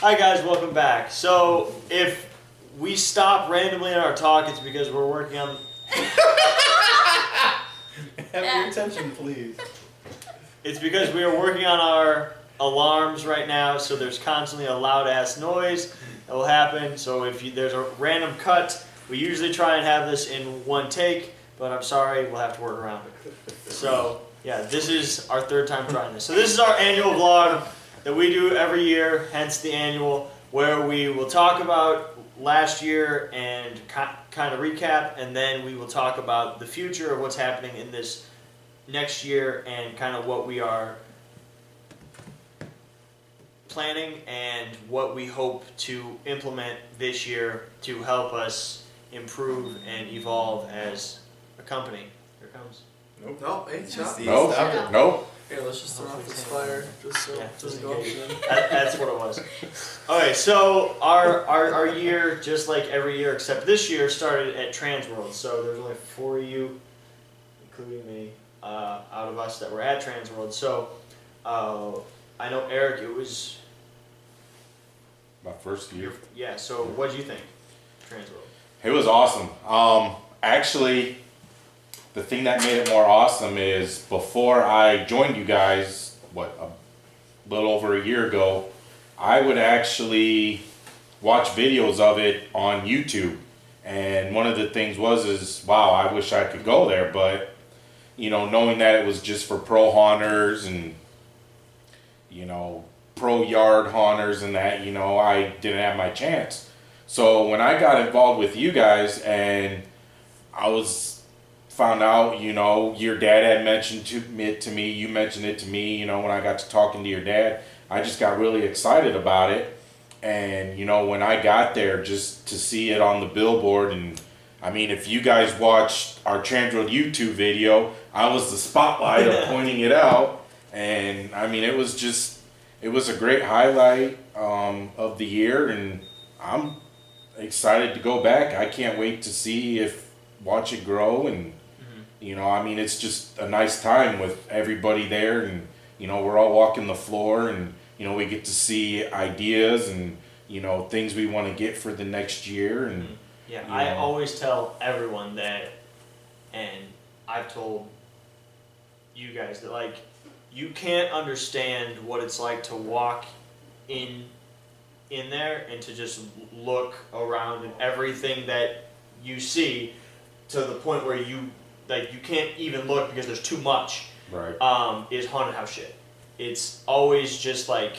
Hi guys, welcome back. So if we stop randomly in our talk, it's because we're working on. Have your attention, please. It's because we are working on our alarms right now, so there's constantly a loud ass noise that will happen. So if there's a random cut, we usually try and have this in one take, but I'm sorry, we'll have to work around it. So yeah, this is our third time trying this. So this is our annual vlog that we do every year, hence the annual, where we will talk about last year and kind of recap, and then we will talk about the future of what's happening in this next year and kind of what we are planning and what we hope to implement this year to help us improve and evolve as a company. Here it comes. Nope. No, ain't shot. Nope. Stop it. Nope. Here, let's just turn off this fire, just so Yeah, it doesn't go up again. That's what it was. Okay, so our year, just like every year except this year, started at Transworld. So there's only 4 of you, including me, out of us that were at Transworld. So I know Eric, it was My first year. yeah. So what did you think, Transworld? It was awesome. Actually, the thing that made it more awesome is before I joined you guys, a little over a year ago, I would actually watch videos of it on YouTube. And one of the things is, wow, I wish I could go there, but knowing that it was just for pro haunters and pro yard haunters and that, I didn't have my chance. So when I got involved with you guys and I found out, your dad had mentioned it to me, you mentioned it to me, when I got to talking to your dad, I just got really excited about it. And, when I got there, just to see it on the billboard, and I mean, if you guys watched our Transworld YouTube video, I was the spotlight of pointing it out. And I mean, it was a great highlight of the year, and I'm excited to go back. I can't wait to watch it grow, and I mean, it's just a nice time with everybody there, and we're all walking the floor, and we get to see ideas and things we want to get for the next year. And Yeah, I always tell everyone that, and I've told you guys that, like, you can't understand what it's like to walk in there and to just look around and everything that you see to the point where you can't even look because there's too much. Right. Is haunted house shit. It's always just like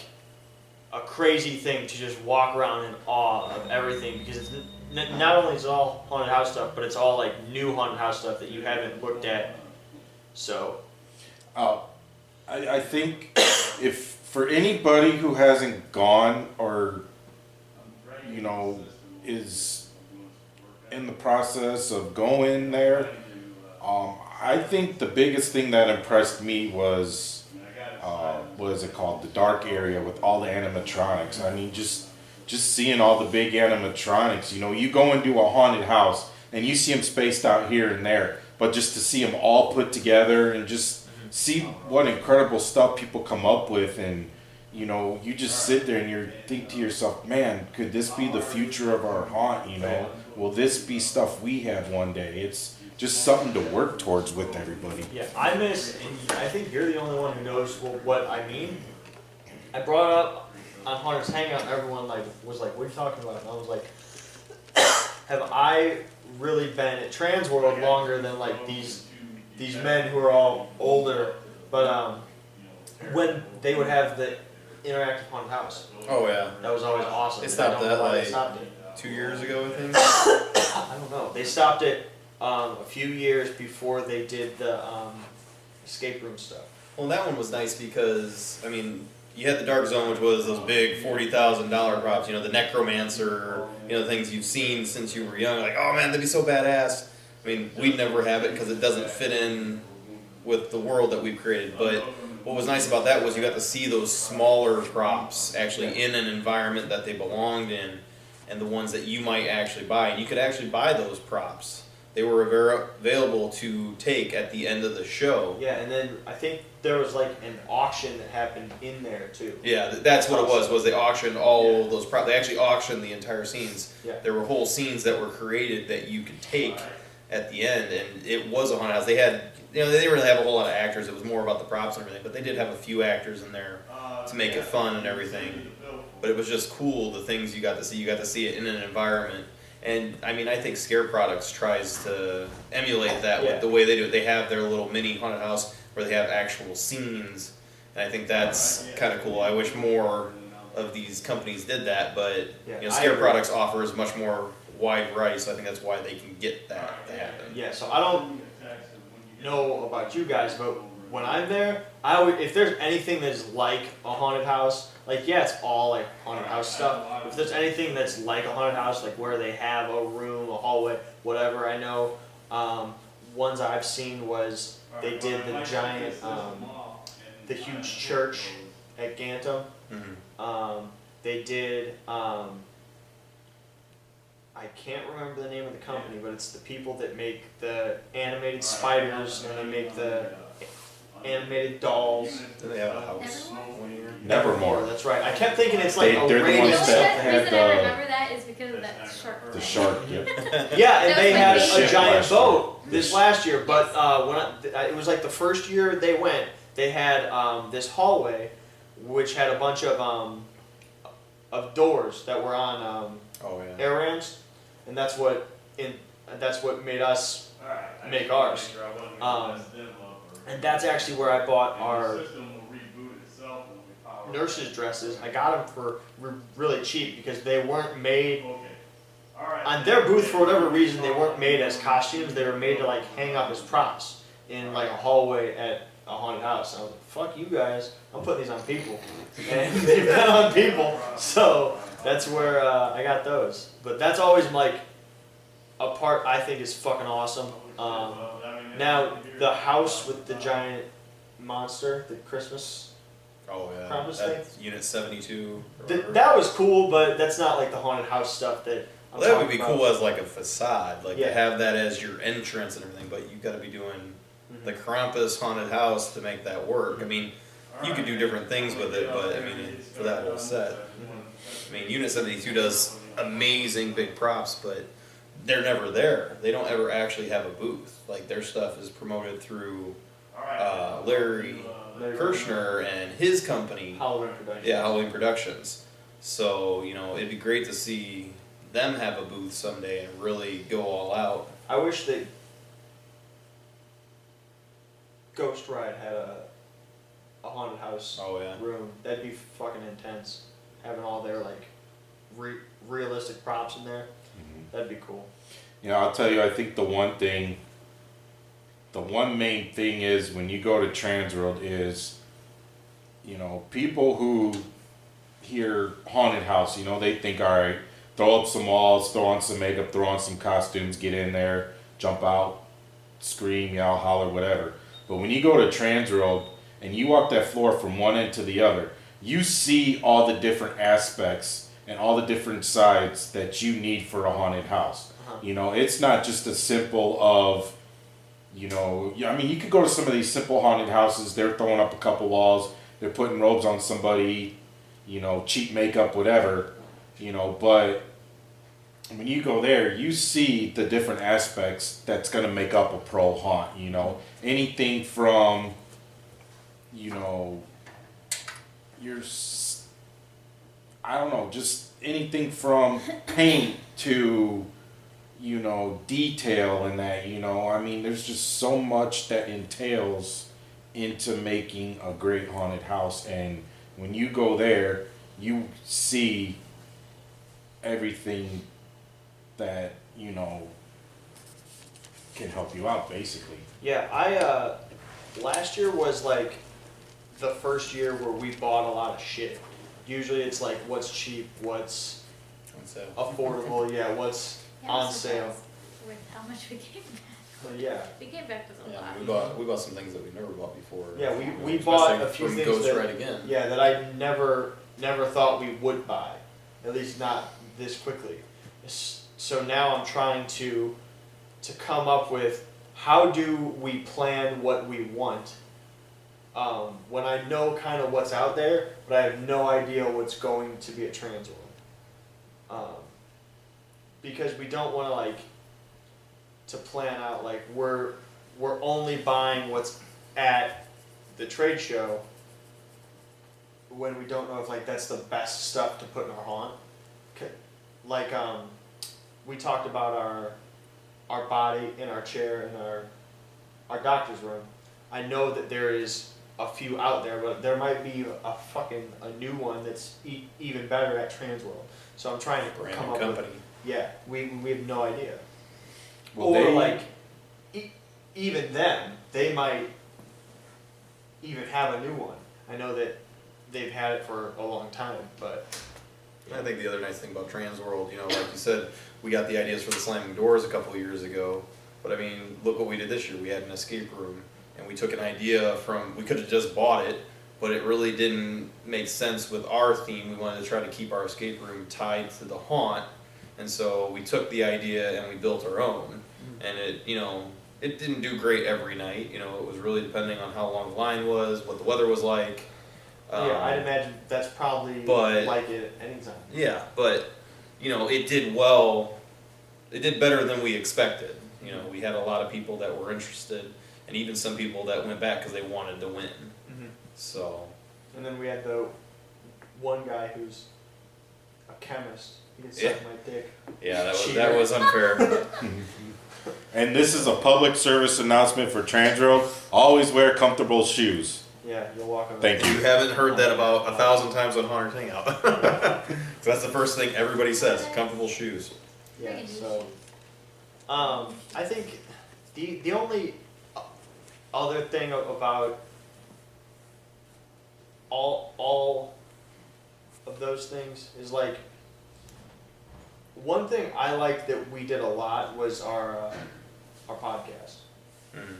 a crazy thing to just walk around in awe of everything, because it's not only is it all haunted house stuff, but it's all like new haunted house stuff that you haven't looked at. So I think if for anybody who hasn't gone or is in the process of going there, I think the biggest thing that impressed me was what is it called, the dark area with all the animatronics. I mean, just seeing all the big animatronics. You go into a haunted house and you see them spaced out here and there, but just to see them all put together and just see what incredible stuff people come up with, and you just sit there and you think to yourself, man, could this be the future of our haunt? Will this be stuff we have one day? It's just something to work towards with everybody. yeah, and I think you're the only one who knows what I mean. I brought it up on Haunters Hangout, and everyone was like, "What are you talking about?" And I was like, "Have I really been at Transworld longer than like these men who are all older?" But when they would have the interactive haunted house, Oh yeah. that was always awesome. They I stopped don't know that why they like stopped it. 2 years ago, I think. I don't know. They stopped it a few years before they did the escape room stuff. Well, that one was nice because, I mean, you had the Dark Zone, which was those big $40,000 props, the Necromancer, the things you've seen since you were young, like, oh man, that'd be so badass. I mean, we'd never have it because it doesn't fit in with the world that we've created, but what was nice about that was you got to see those smaller props actually in an environment that they belonged in, and the ones that you might actually buy. And you could actually buy those props they were available to take at the end of the show. Yeah, and then I think there was like an auction that happened in there too. Yeah, that's what it was. Was they auctioned all those? They actually auctioned the entire scenes. Yeah. There were whole scenes that were created that you could take at the end, and it was a haunted house. They had, they didn't really have a whole lot of actors. It was more about the props and everything, but they did have a few actors in there to make it fun and everything. But it was just cool, the things you got to see. You got to see it in an environment. And I mean, I think Scare Products tries to emulate that with the way they do it. They have their little mini haunted house where they have actual scenes, and I think that's kind of cool. I wish more of these companies did that, but Scare Products offers much more wide variety, so I think that's why they can get that to happen. Yeah, so I don't know about you guys, but when I'm there, if there's anything that's like a haunted house, like it's all like haunted house stuff. If there's anything that's like a haunted house, like where they have a room, a hallway, whatever, I know. Ones I've seen was they did the giant, the huge church at Gantum. Mm-hmm. They did. I can't remember the name of the company, but it's the people that make the animated spiders and they make the animated dolls. Did they have a house one year? Nevermore. That's right. I kept thinking it's like They're the random ones stuff. that The had reason I remember that is because of that shark. the shark. Yep. Yeah, and That they was had my a favorite. giant Last year. boat this last year. But it was like the first year they went, they had this hallway, which had a bunch of doors that were on Oh yeah. air rams, and that's what made us make ours. And that's actually where I bought our nurses' dresses. I got them for really cheap because they weren't made on their booth for whatever reason. They weren't made as costumes. They were made to like hang up as props in like a hallway at a haunted house. And I was like, "Fuck you guys! I'm putting these on people," and they've been on people. So that's where I got those. But that's always like a part I think is fucking awesome. Now the house with the giant monster, the Christmas. Oh yeah. Krampus That's Unit 72. or whatever. That was cool, but that's not like the haunted house stuff that. I'm Well, that would talking be about. cool as like a facade, like Yeah. to have that as your entrance and everything. But you got to be doing the Krampus haunted house to make that work. I mean, you could do different things with it, but I mean, for that whole set, I mean, Unit 72 does amazing big props, but they're never there. They don't ever actually have a booth. Like their stuff is promoted through Larry Kirshner and his company. Halloween production. Yeah, Halloween Productions. So, it'd be great to see them have a booth someday and really go all out. I wish that Ghost Ride had a haunted house Oh, yeah. room. That'd be fucking intense. Having all their like realistic props in there. That'd be cool. I'll tell you, I think the one main thing is when you go to Transworld is, people who hear haunted house, they think, all right, throw up some walls, throw on some makeup, throw on some costumes, get in there, jump out, scream, yell, holler, whatever. But when you go to Transworld and you walk that floor from one end to the other, you see all the different aspects and all the different sides that you need for a haunted house. It's not just a simple of, you could go to some of these simple haunted houses, they're throwing up a couple walls, they're putting robes on somebody, cheap makeup, whatever, but when you go there, you see the different aspects that's going to make up a pro haunt, anything from, I don't know, just anything from paint to, detail in that, there's just so much that entails into making a great haunted house. And when you go there, you see everything that, can help you out, basically. Yeah, last year was like the first year where we bought a lot of shit. Usually it's like what's cheap, what's affordable, what's on sale. With how much we came back. Yeah. We came back with a Yeah, lot. we bought some things that we never bought before. Yeah, we bought a few Especially things from Ghost Ride again. that I never thought we would buy, at least not this quickly. So now I'm trying to to come up with how do we plan what we want when I know kind of what's out there, but I have no idea what's going to be at Transworld. Because we don't want to like to plan out like we're only buying what's at the trade show when we don't know if like that's the best stuff to put in our haunt. Like we talked about our body in our chair in our doctor's room. I know that there is a few out there, but there might be a new one that's even better at Transworld. So I'm trying to Brand come new up company. with. Yeah, we have no idea. Well, Or they- like, even them, they might even have a new one. I know that they've had it for a long time, but I think the other nice thing about Transworld, you know, like you said, we got the ideas for the slamming doors a couple of years ago. But I mean, look what we did this year. We had an escape room, and we took an idea from. We could have just bought it, but it really didn't make sense with our theme. We wanted to try to keep our escape room tied to the haunt, and so we took the idea and we built our own. And it, you know, it didn't do great every night. You know, it was really depending on how long the line was, what the weather was like. yeah, I'd imagine that's probably but- like it anytime. Yeah, but you know, it did well. It did better than we expected. You know, we had a lot of people that were interested, and even some people that went back because they wanted to win. So And then we had the one guy who's a chemist. He could Yeah. suck my dick. yeah, that was unfair. And this is a public service announcement for Transworld. Always wear comfortable shoes. Yeah, you'll walk on. Thank You haven't heard that about 1,000 times on Haunter's Hangout. So that's the first thing everybody says: comfortable shoes. Yeah, Freaking so. douche. I think the only other thing about all of those things is like one thing I liked that we did a lot was our podcast. Mhm.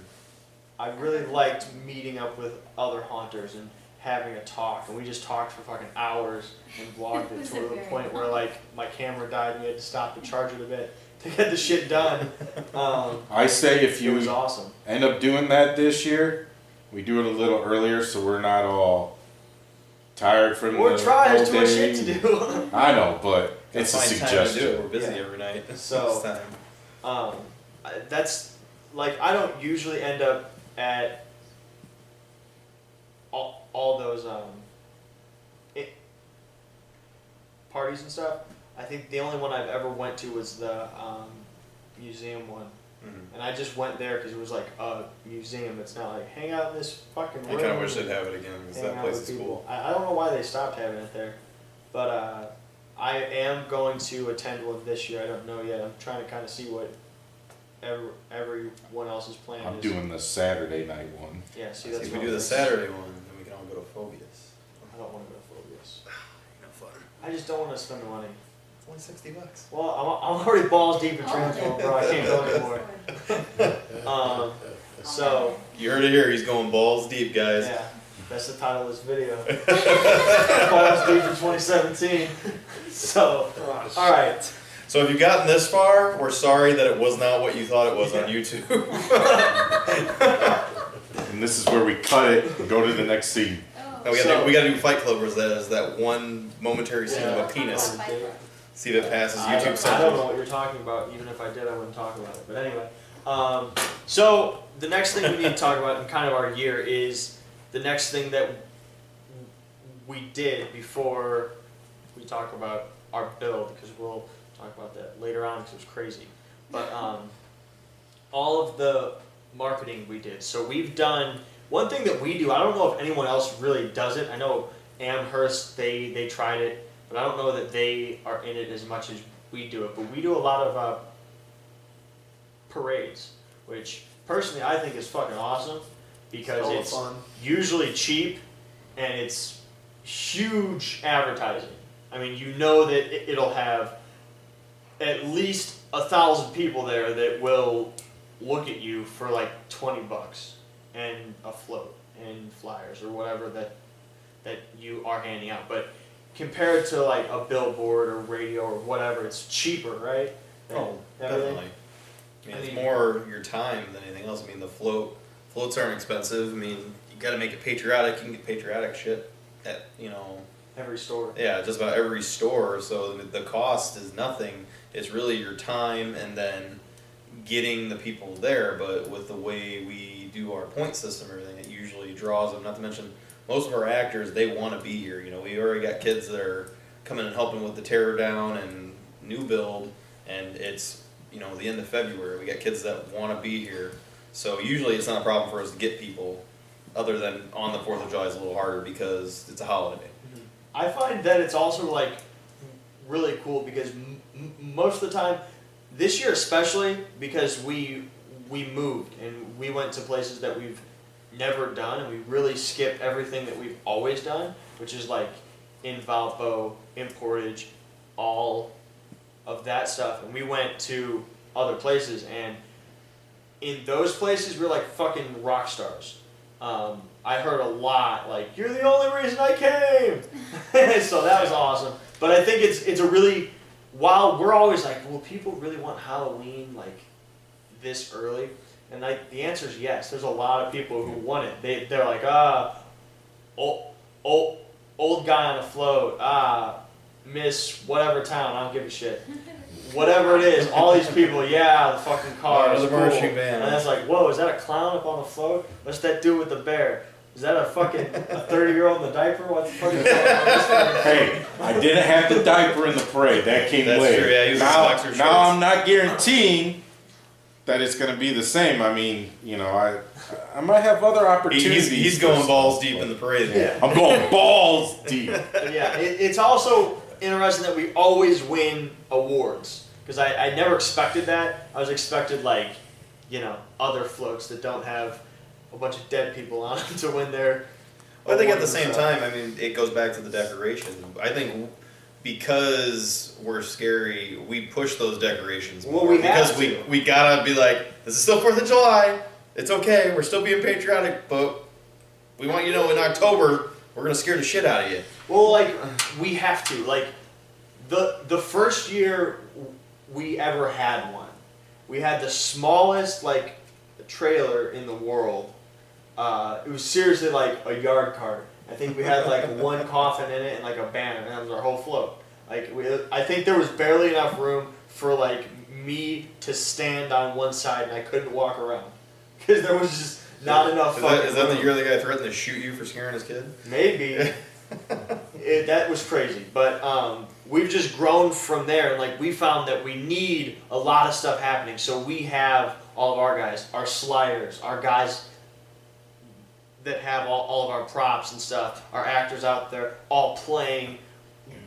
I really liked meeting up with other haunters and having a talk, and we just talked for fucking hours and vlogged it Was to it the very point where fun? like my camera died and we had to stop to charge it a bit to get the shit done. I say if It was you awesome. end up doing that this year, we do it a little earlier so we're not all tired from Or the try, whole there's too much day. shit to do. I know, but it's a Find time to do it. suggestion. We're busy Yeah. every night. So- This time. That's like I don't usually end up at all those parties and stuff. I think the only one I've ever went to was the museum one, Mhm. and I just went there because it was like a museum. It's not like hang out in this fucking I room. kind of wish they'd have it again because hang that out place with is people. cool. I don't know why they stopped having it there, but I am going to attend one this year. I don't know yet. I'm trying to kind of see what everyone else's plan I'm is. doing the Saturday night one. Yeah, see, See, that's if we what do I'm the thinking. Saturday one, then we can all go to Phobias. I don't want to go to Phobias. No fun. I just don't want to spend the money. It's only $60. Well, I'm already balls deep in Oh, Transworld, bro. I can't go anymore. So, You heard it here. He's going balls deep, guys. yeah, that's the title of this video. Balls deep in 2017. So, all right. So if you've gotten this far, we're sorry that it was not what you thought it was on YouTube. And this is where we cut it and go to the next scene. Now we So- gotta do Fight Club, where that is that one momentary scene of Yeah. a penis. Fight Club. See if it passes I YouTube don't know censors. what you're talking about. Even if I did, I wouldn't talk about it. But anyway, so the next thing we need to talk about in kind of our year is the next thing that we did before we talk about our build, because we'll talk about that later on because it was crazy. But all of the marketing we did. So we've done one thing that we do. I don't know if anyone else really does it. I know Amherst they tried it, but I don't know that they are in it as much as we do it. But we do a lot of parades, which personally I think is fucking awesome because Hella it's fun. usually cheap and it's huge advertising. I mean, you know that it'll have at least 1,000 people there that will look at you for like $20 and a float and flyers or whatever that you are handing out. But compared to like a billboard or radio or whatever, it's cheaper, right? than Oh, everything? definitely. I mean, I it's mean, more your time than anything else. I mean, the floats aren't expensive. I mean, you got to make it patriotic. You can get patriotic shit at Every store. yeah, just about every store. So the cost is nothing. It's really your time and then getting the people there. But with the way we do our point system, and everything, it usually draws them. Not to mention, most of our actors, they want to be here. We already got kids that are coming and helping with the tear down and new build, and it's the end of February. We got kids that want to be here, so usually it's not a problem for us to get people. Other than on the 4th of July is a little harder because it's a holiday. I find that it's also like really cool because most of the time, this year especially, because we moved and we went to places that we've never done, and we really skipped everything that we've always done, which is like in Valpo, in Portage, all of that stuff. And we went to other places, and in those places we're like fucking rock stars. I heard a lot like, "You're the only reason I came," so that was awesome. But I think it's a really, while we're always like, "Will people really want Halloween like this early?" And like the answer is yes. There's a lot of people who want it. They're like, old guy on a float, Miss whatever town, I don't give a shit. Whatever it is, all these people, yeah, the fucking car is the cool. marching band. And it's like, whoa, is that a clown up on the float? What's that dude with the bear? Is that a fucking a 30-year-old in the diaper? What the fuck is going on? This fucking Hey, I didn't have the diaper in the parade. That came That's later. true, yeah, he was in now, boxer shorts. now I'm not guaranteeing that it's going to be the same. I mean, I might have other opportunities. He's for going stuff, balls deep but- in the parade. Yeah. I'm going balls deep. But yeah, it's also interesting that we always win awards. Because I never expected that. I was expected like, other floats that don't have a bunch of dead people on them to win their. I think at the awards same and stuff. time, I mean, it goes back to the decoration. I think because we're scary, we push those decorations more. Well, we have because to. we gotta be like, this is still 4th of July. It's okay. We're still being patriotic, but we want you to know in October we're gonna scare the shit out of you. Well, like we have to. Like the first year we ever had one, we had the smallest like trailer in the world. It was seriously like a yard cart. I think we had like one coffin in it and like a banner, and that was our whole float. I think there was barely enough room for like me to stand on one side, and I couldn't walk around because there was just not enough. Is that the room. year the guy threatened to shoot you for scaring his kid? Maybe. That was crazy, but we've just grown from there, and like we found that we need a lot of stuff happening. So we have all of our guys, our sliders, our guys that have all of our props and stuff, our actors out there all playing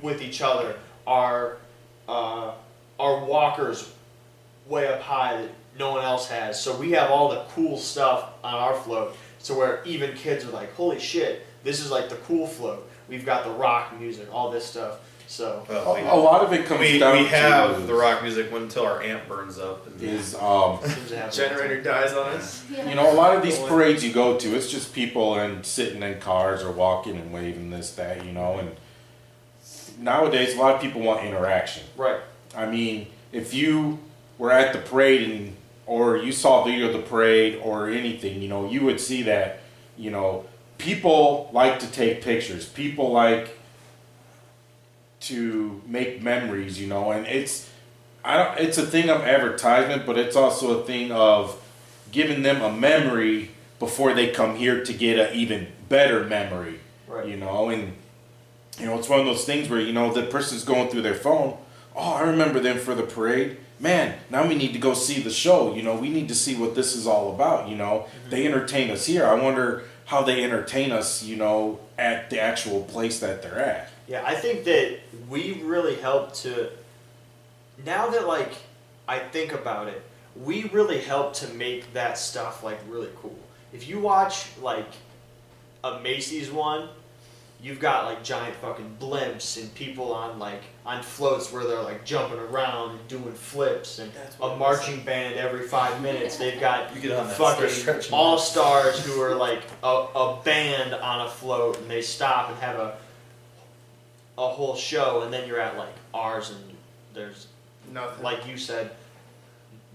with each other, our walkers way up high that no one else has. So we have all the cool stuff on our float, so where even kids are like, holy shit, this is like the cool float. We've got the rock music, all this stuff. So Well, A lot of it comes we down have to the rock music until our amp burns up. And is seems to have Generator dies on us. a lot of these parades you go to, it's just people and sitting in cars or walking and waving this, that, and nowadays a lot of people want interaction. Right. I mean, if you were at the parade or you saw a video of the parade or anything, you would see that, people like to take pictures. People like to make memories, and it's a thing of advertisement, but it's also a thing of giving them a memory before they come here to get an even better memory. Right. And it's one of those things where the person's going through their phone. Oh, I remember them for the parade. Man, now we need to go see the show. We need to see what this is all about. They entertain us here. I wonder how they entertain us, at the actual place that they're at. Yeah, I think that we really help to, now that like I think about it, we really help to make that stuff like really cool. If you watch like a Macy's one, you've got like giant fucking blimps and people on floats where they're like jumping around and doing flips, and That's what a it marching band every 5 minutes. They've got You get on that, start fucking stretching. all stars who are like a band on a float, and they stop and have a whole show, and then you're at like ours, and there's, Nothing. like you said,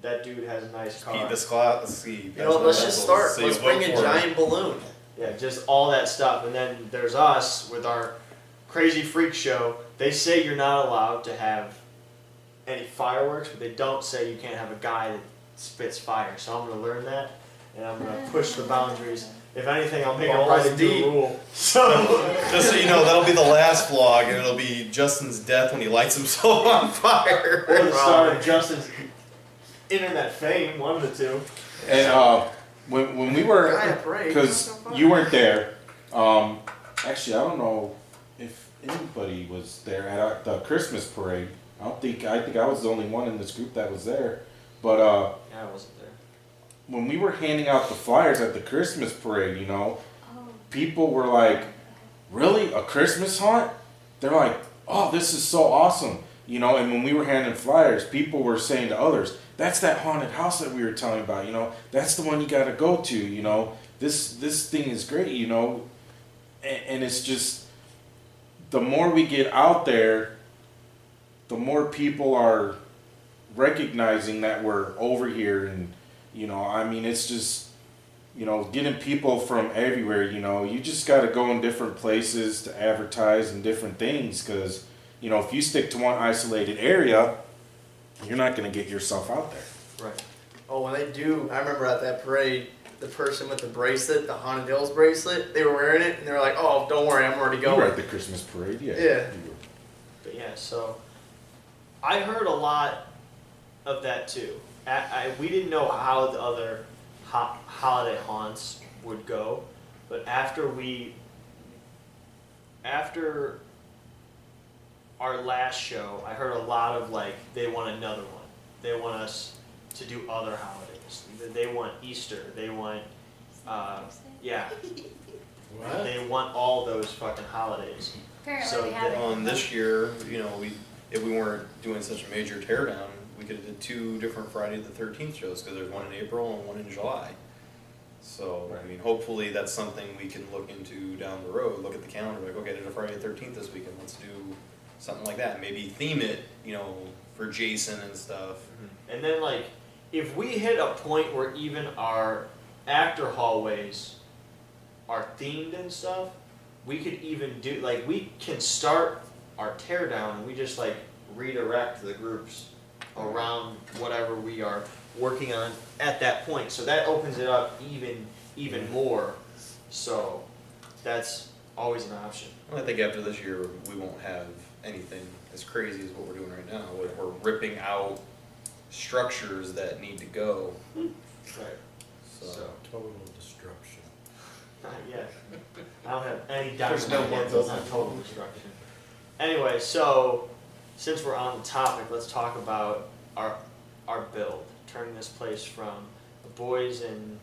that dude has a nice car. Pete Visclosky. You know, let's just start. So you Let's vote bring a for him. giant balloon. Yeah, just all that stuff. And then there's us with our crazy freak show. They say you're not allowed to have any fireworks, but they don't say you can't have a guy that spits fire. So I'm going to learn that, and I'm going to push the boundaries. If anything, I'll make them Balls write a new deep. rule. So Just so you know, that'll be the last vlog, and it'll be Justin's death when he lights himself on fire. or the start of Justin's internet fame, one of the two. And when we were, Guy at parade. because you weren't there. Actually, I don't know if anybody was there at the Christmas parade. I think I was the only one in this group that was there. But Yeah, I wasn't there. when we were handing out the flyers at the Christmas parade, you know, Oh. people were like, "Really, a Christmas haunt?" They're like, "Oh, this is so awesome." You know, and when we were handing flyers, people were saying to others, "That's that haunted house that we were telling about, you know, that's the one you got to go to, you know, this thing is great, you know." And it's just, the more we get out there, the more people are recognizing that we're over here. And, you know, I mean, it's just, you know, getting people from everywhere, you know, you just got to go in different places to advertise and different things, because, you know, if you stick to one isolated area, you're not going to get yourself out there. Right. Oh, when they do, I remember at that parade, the person with the bracelet, the Haunted Hills bracelet, they were wearing it, and they were like, "Oh, don't worry, I'm already You were going." at the Christmas parade, yeah. Yeah. You were. But yeah, so I heard a lot of that too. We didn't know how the other holiday haunts would go, but after our last show, I heard a lot of like, they want another one. They want us to do other holidays. They want Easter. They want, yeah, What? they want all those fucking holidays. Apparently So we have it. On this year, you know, if we weren't doing such a major teardown, we could have did 2 different Friday the 13th shows, because there's one in April and one in July. So, I mean, hopefully that's something we can look into down the road. Look at the calendar, like, okay, there's a Friday the 13th this weekend. Let's do something like that. Maybe theme it, you know, for Jason and stuff. And then like, if we hit a point where even our actor hallways are themed and stuff, we could even do, like, we can start our teardown and we just like redirect the groups around whatever we are working on at that point. So that opens it up even more. So that's always an option. Well, I think after this year, we won't have anything as crazy as what we're doing right now. We're ripping out structures that need to go. Right. So. Total destruction. Not yet. I don't have any doubt There's in no my head more it's not total destruction. Anyway, so since we're on the topic, let's talk about our build. Turning this place from a boys and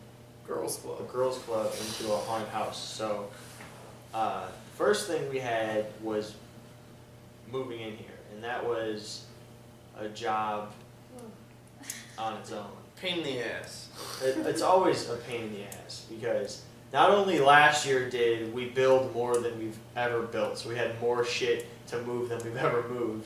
Girls a Club. girls club into a haunted house. So first thing we had was moving in here, and that was a job on its own. Pain in the ass. It's always a pain in the ass, because not only last year did we build more than we've ever built, so we had more shit to move than we've ever moved,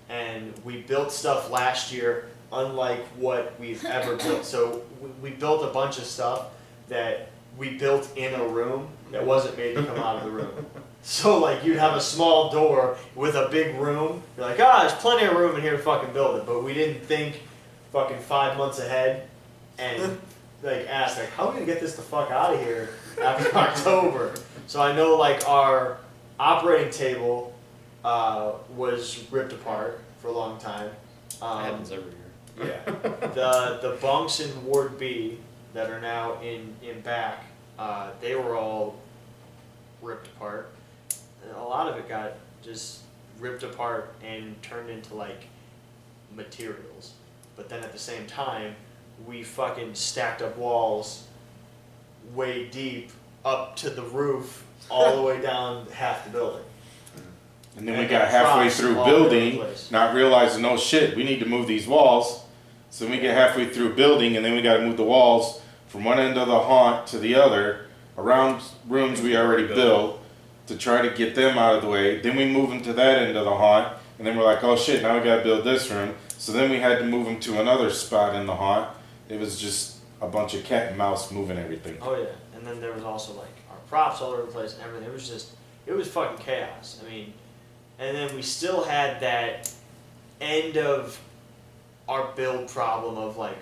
and we built stuff last year unlike what we've ever built. So we built a bunch of stuff that we built in a room that wasn't made to come out of the room. So like, you'd have a small door with a big room, you're like, there's plenty of room in here to fucking build it, but we didn't think fucking 5 months ahead and like asked like, how are we gonna get this the fuck out of here after October? So I know like our operating table was ripped apart for a long time. That happens every year. Yeah. The bunks in Ward B that are now in back, they were all ripped apart. And a lot of it got just ripped apart and turned into like materials. But then at the same time, we fucking stacked up walls way deep up to the roof, all the way down half the building. And then we And got then halfway props through all over the building, place. not realizing, oh shit, we need to move these walls. So we get halfway through building, and then we got to move the walls from one end of the haunt to the other, around rooms we already built, to try to get them out of the way. Then we move them to that end of the haunt, and then we're like, oh shit, now we got to build this room. So then we had to move him to another spot in the haunt. It was just a bunch of cat and mouse moving everything. Oh yeah, and then there was also like our props all over the place and everything. It was fucking chaos. I mean, and then we still had that end of our build problem of like,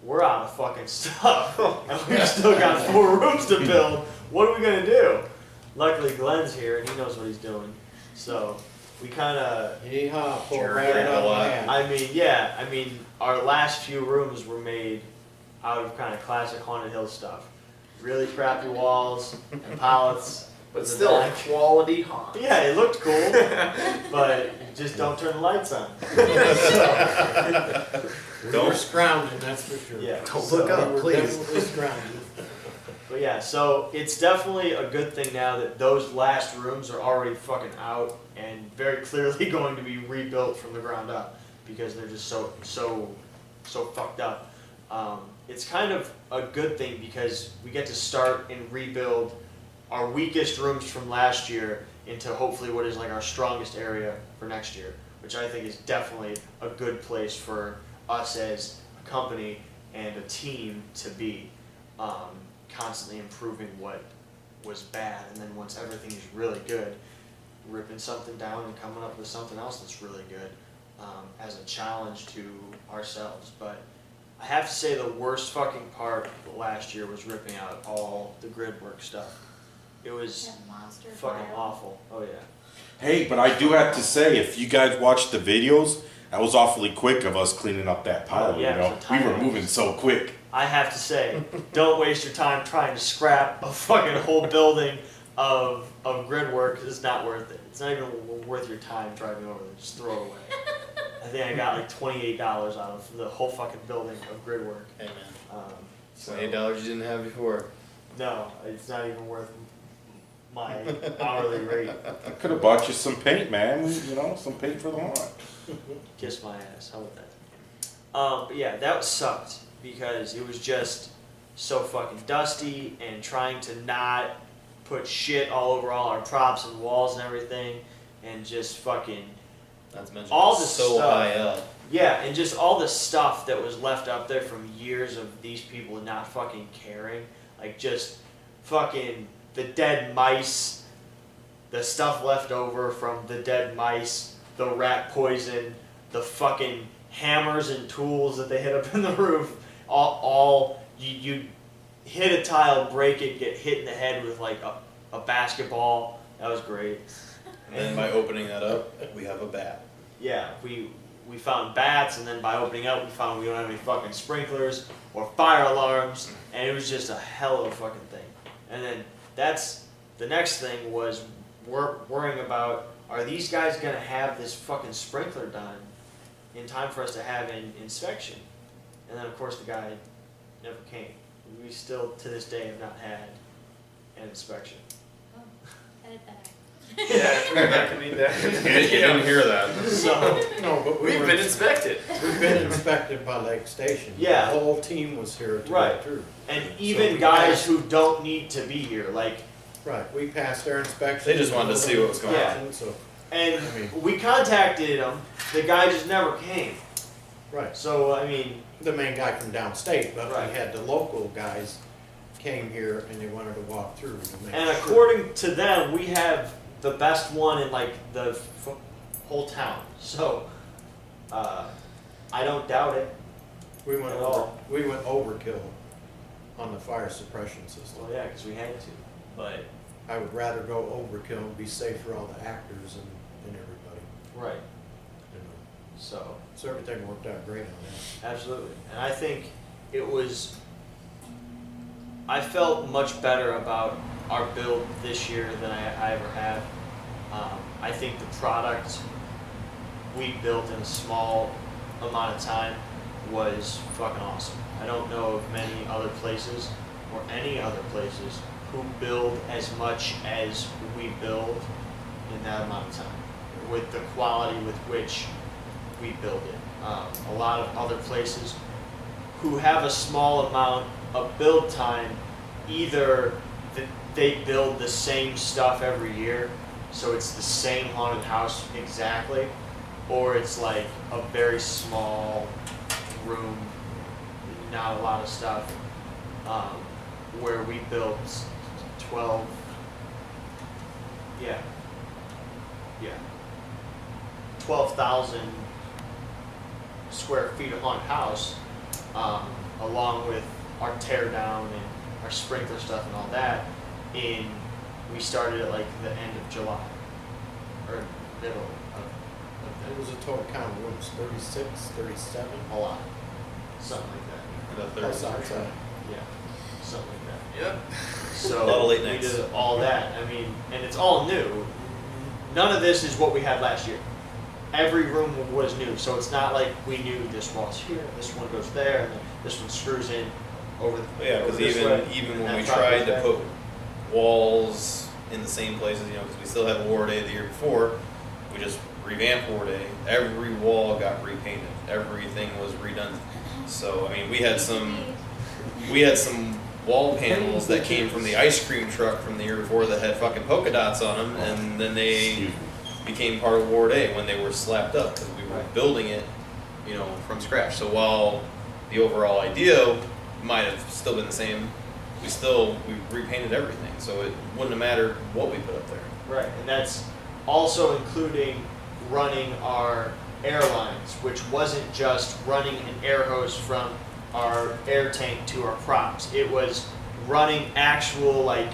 we're out of fucking stuff, and we've still got 4 rooms to build. What are we gonna do? Luckily, Glenn's here and he knows what he's doing, so we kind of. Yeehaw, pull Sure, right yeah, on a lot. the hand. I mean, our last few rooms were made out of kind of classic Haunted Hill stuff. Really crappy walls and pallets. But in the still, back. quality haunt. Yeah, it looked cool, but just don't turn the lights on. We Don't- were scrounging, that's for sure. Yeah. Don't so- look up. We were Please. definitely scrounging. But yeah, so it's definitely a good thing now that those last rooms are already fucking out and very clearly going to be rebuilt from the ground up because they're just so fucked up. It's kind of a good thing because we get to start and rebuild our weakest rooms from last year into hopefully what is like our strongest area for next year, which I think is definitely a good place for us as a company and a team to be. Constantly improving what was bad, and then once everything is really good, ripping something down and coming up with something else that's really good as a challenge to ourselves. But I have to say the worst fucking part last year was ripping out all the grid work stuff. It was That monster fucking pile. awful. Oh yeah. Hey, but I do have to say, if you guys watched the videos, that was awfully quick of us cleaning up that pile. Yeah, you know, it was a we were time moving so quick. I have to say, don't waste your time trying to scrap a fucking whole building of grid work 'cause it's not worth it. It's not even worth your time driving over there. Just throw it away. I think I got like $28 out of the whole fucking building of grid work. Hey man, So $28 you didn't have before. no, it's not even worth my hourly rate. I could have bought you some paint, man. You know, some paint for the haunt. Kiss my ass. How about that? But yeah, that sucked because it was just so fucking dusty and trying to not put shit all over all our props and walls and everything and just fucking, Not to mention All it's the so stuff. high up. yeah, and just all the stuff that was left up there from years of these people not fucking caring. Like just fucking the dead mice, the stuff left over from the dead mice, the rat poison, the fucking hammers and tools that they hit up in the roof. You hit a tile, break it, get hit in the head with like a basketball. That was great. And then by opening that up, we have a bat. Yeah, we found bats, and then by opening up, we found we don't have any fucking sprinklers or fire alarms, and it was just a hell of a fucking thing. And then that's the next thing was worrying about, are these guys gonna have this fucking sprinkler done in time for us to have an inspection? And then of course the guy never came. We still to this day have not had an inspection. Oh, edit that out. Yeah, we're not gonna need that. You didn't hear that. So No, but We've been inspected. we've been inspected by Lake Station. Yeah. The whole team was here to Right. go through. and So even we guys passed- who don't need to be here, like. Right, we passed their inspection. They just wanted to see what was going Yeah. on. So, And I mean- we contacted him. The guy just never came. right, So I mean, the main guy from downstate, but Right. we had the local guys came here and they wanted to walk through to make and sure. according to them, we have the best one in like the whole town. So I don't doubt it. We went at over, all. we went overkill on the fire suppression system. Well, yeah, because we had to. But I would rather go overkill and be safe for all the actors and everybody, right. you know. So So everything worked out great on that. absolutely, and I think it was. I felt much better about our build this year than I ever have. I think the product we built in a small amount of time was fucking awesome. I don't know of many other places or any other places who build as much as we build in that amount of time with the quality with which we build it. A lot of other places who have a small amount of build time, either they build the same stuff every year, so it's the same haunted house exactly, or it's like a very small room, not a lot of stuff, where we built 12, yeah, 12,000 square feet of haunted house, along with our tear down and our sprinkler stuff and all that. We started at like the end of July, or middle of It was a total count of rooms, 36, 37. a lot, something like that. That's outside. Yeah, something like that. Yep. So A lot of late we nights. did all that. I mean, and it's all new. None of this is what we had last year. Every room was new, so it's not like we knew this wall's here, this one goes there, and then this one screws in over. Yeah, over because this way, even and when we that top tried goes to back. put walls in the same places, you know, because we still had War Day the year before, we just revamped War Day. Every wall got repainted. Everything was redone. So I mean, we had some wall panels that came from the ice cream truck from the year before that had fucking polka dots on them, and then they Excuse me. became part of War Day when they were slapped up because we were Right. building it, you know, from scratch. So while the overall idea might have still been the same, we repainted everything. So it wouldn't have mattered what we put up there. Right, and that's also including running our airlines, which wasn't just running an air hose from our air tank to our props. It was running actual like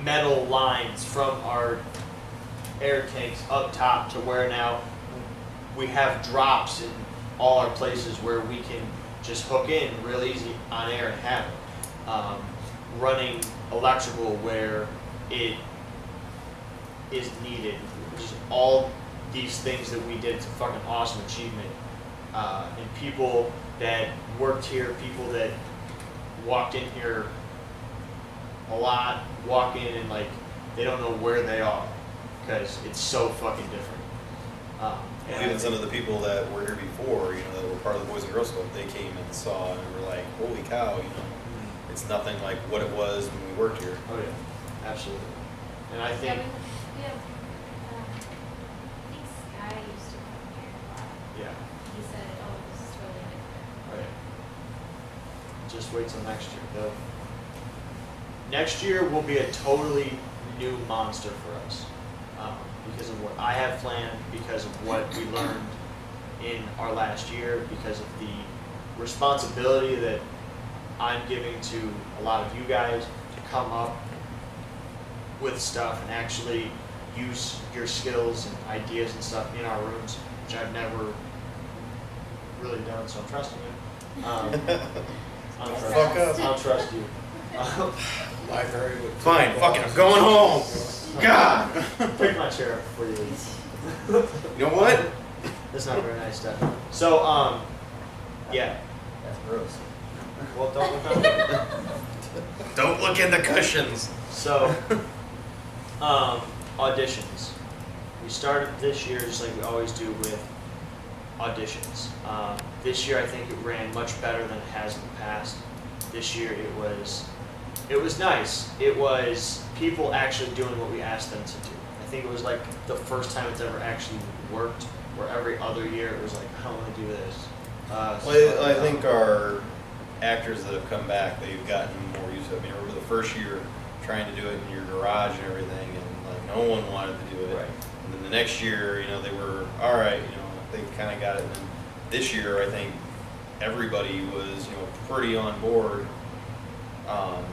metal lines from our air tanks up top to where now we have drops in all our places where we can just hook in real easy on air and have it. Running electrical where it is needed. Just all these things that we did. It's a fucking awesome achievement. And people that worked here, people that walked in here a lot, walk in and like they don't know where they are because it's so fucking different. And I Even some of think- the people that were here before, you know, that were part of the Boys and Girls Club, they came and saw and were like, holy cow, you know, it's nothing like what it was when we worked here. Oh yeah, absolutely. And I Yeah, think we have, I think Sky used to come here a lot. yeah. He said, oh, this is totally different. Right. Just wait till next year. Next year will be a totally new monster for us because of what I have planned, because of what we learned in our last year, because of the responsibility that I'm giving to a lot of you guys to come up with stuff and actually use your skills and ideas and stuff in our rooms, which I've never really done, so I'm trusting you. I'll trust, Fuck up. I'll trust you. Library with. Fine, fuck it, I'm going home. God. Pick my chair up before you leave. You know what? That's not very nice stuff. So, yeah. That's gross. Well, don't look on it. Don't look in the cushions. So, auditions. We started this year just like we always do with auditions. This year I think it ran much better than it has in the past. This year it was nice. It was people actually doing what we asked them to do. I think it was like the first time it's ever actually worked, where every other year it was like, I want to do this. Well, I think our actors that have come back, they've gotten more used to it. I mean, over the first year trying to do it in your garage and everything, and like no one wanted to do it. Right. And then the next year, you know, they were all right. You know, they kind of got it. And then this year, I think everybody was, you know, pretty on board.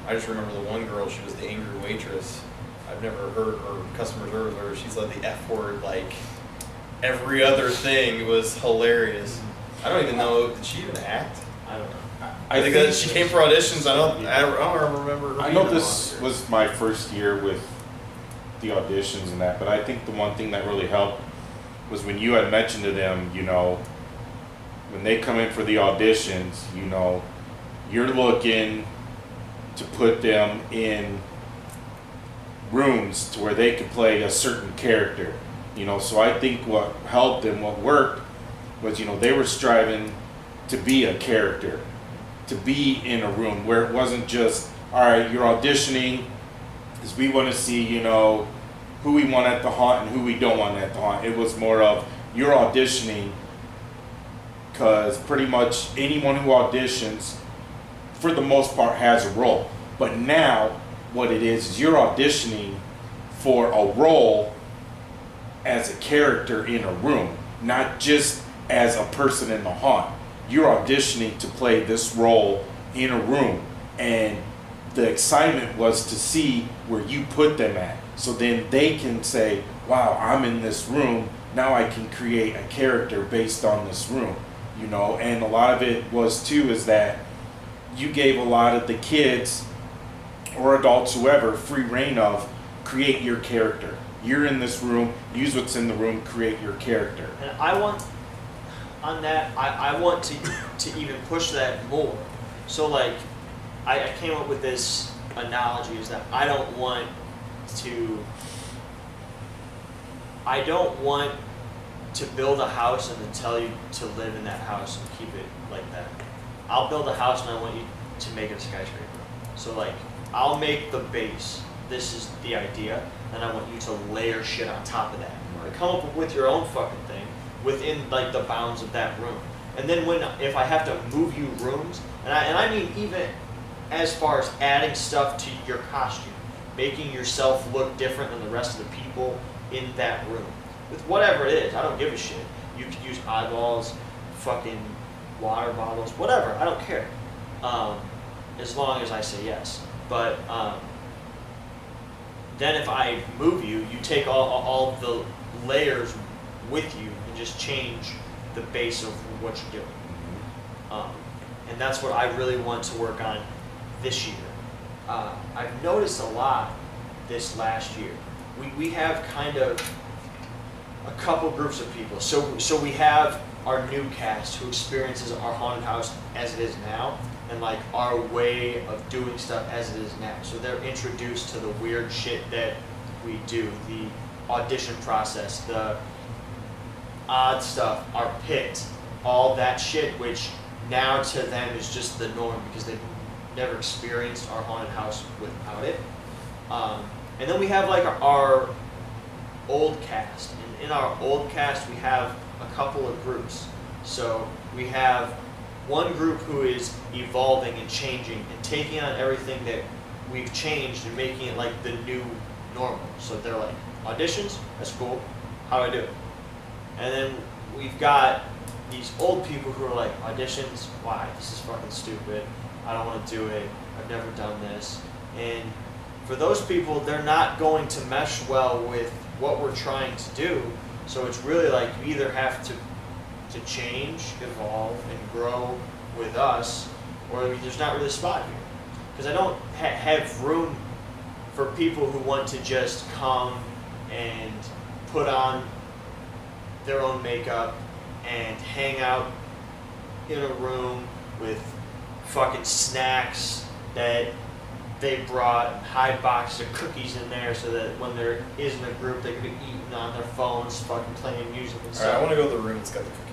I just remember the one girl. She was the angry waitress. I've never heard, or customers heard of her. She said the F word like every other thing. It was hilarious. I don't even know. Did she even act? I don't know. I think that she came for auditions. I don't remember. Her I know being this on was my first year with the auditions and that, but I think the one thing that really helped was when you had mentioned to them, you know, when they come in for the auditions, you know, you're looking to put them in rooms to where they could play a certain character, you know. So I think what helped and what worked was, you know, they were striving to be a character, to be in a room where it wasn't just, all right, you're auditioning because we want to see, you know, who we want at the haunt and who we don't want at the haunt. It was more of, you're auditioning because pretty much anyone who auditions, for the most part, has a role. But now, what it is you're auditioning for a role as a character in a room, not just as a person in the haunt. You're auditioning to play this role in a room, and the excitement was to see where you put them at. So then they can say, wow, I'm in this room, now I can create a character based on this room, you know. And a lot of it was too is that you gave a lot of the kids or adults, whoever, free reign of create your character. You're in this room, use what's in the room, create your character. And I want, on that, I want to even push that more. So like, I came up with this analogy is that I don't want to build a house and then tell you to live in that house and keep it like that. I'll build a house and I want you to make it a skyscraper. So like, I'll make the base. This is the idea, and I want you to layer shit on top of that. And come up with your own fucking thing within like the bounds of that room. And then if I have to move you rooms, and I mean even as far as adding stuff to your costume, making yourself look different than the rest of the people in that room. With whatever it is, I don't give a shit. You could use eyeballs, fucking water bottles, whatever, I don't care. As long as I say yes. But then if I move you, you take all the layers with you and just change the base of what you're doing. And that's what I really want to work on this year. I've noticed a lot this last year. We have kind of a couple groups of people. So we have our new cast who experiences our haunted house as it is now, and like our way of doing stuff as it is now. So they're introduced to the weird shit that we do, the audition process, the odd stuff, our pit, all that shit, which now to them is just the norm because they've never experienced our haunted house without it. And then we have like our old cast. And in our old cast, we have a couple of groups. So we have one group who is evolving and changing and taking on everything that we've changed and making it like the new normal. So they're like, auditions, that's cool, how do I do it? And then we've got these old people who are like, auditions, why? This is fucking stupid, I don't want to do it, I've never done this. And for those people, they're not going to mesh well with what we're trying to do. So it's really like you either have to change, evolve, and grow with us, or there's not really a spot here. Because I don't have room for people who want to just come and put on their own makeup and hang out in a room with fucking snacks that they brought, and hide boxes of cookies in there so that when there isn't a group, they can be eating on their phones, fucking playing music and stuff. Alright, I want to go to the room that's got the cookies.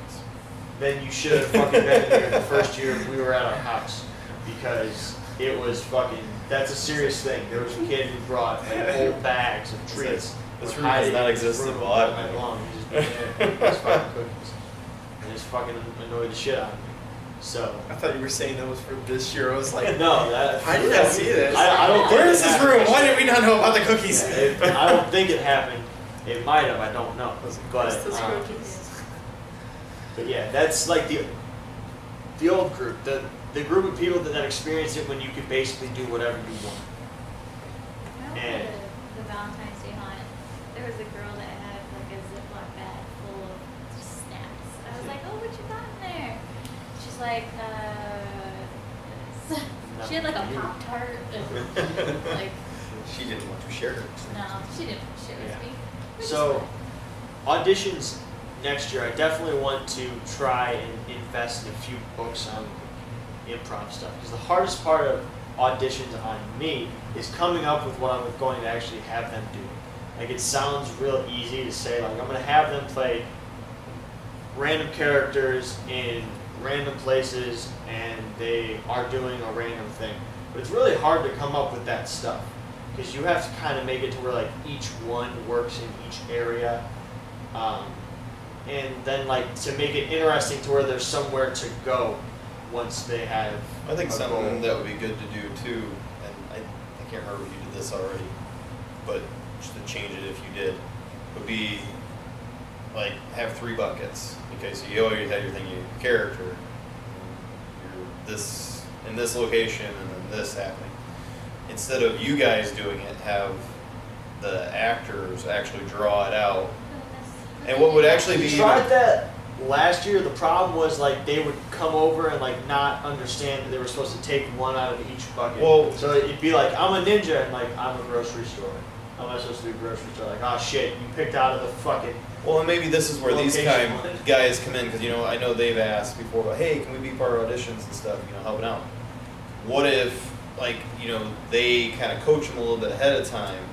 Then you should have fucking been here the first year we were at our house, because it was fucking, that's a serious thing. There was a kid who brought like whole bags of treats. This would room hide does it not in his exist room in all Blythe. night long. He just been there, just fucking cookies. And just fucking annoyed the shit out of me. So, I thought you were saying that was for this year. I was like, no, that, I did not see this. I don't think Where it is this happened. room? Why did we not know about the cookies? I don't think it happened. It might have, I don't know. But, but yeah, that's like the old group, the group of people that experienced it when you could basically do whatever you want. Remember And- the Valentine's Day hunt? There was a girl that had like a Ziploc bag full of just snacks. I was like, oh, what you got in there? She's like, this. She had like a Pop-Tart and like, She didn't want to share her. no, she didn't share with Yeah. me. Which is So, fine. auditions next year, I definitely want to try and invest in a few books on improv stuff. Because the hardest part of auditions on me is coming up with what I'm going to actually have them do. Like, it sounds real easy to say, like, I'm going to have them play random characters in random places and they are doing a random thing. But it's really hard to come up with that stuff. Because you have to kind of make it to where, like, each one works in each area. and then like to make it interesting to where there's somewhere to go once they have. I think a something goal. that would be good to do too, and I can't remember if you did this already, but just to change it if you did, would be like have 3 buckets. Okay, so you already had your thing, your character, you're this in this location, and then this happening. Instead of you guys doing it, have the actors actually draw it out. And what would actually We be tried that last year. The problem was like they would come over and like not understand that they were supposed to take one out of each bucket. Well- so it'd be like I'm a ninja and like I'm a grocery store. How am I supposed to do a grocery store? Like, oh shit, you picked out of the fucking. Well, and maybe this is where these Location. guys come in, because I know they've asked before, like, hey, can we be part of auditions and stuff, helping out. What if, like, they kind of coach them a little bit ahead of time,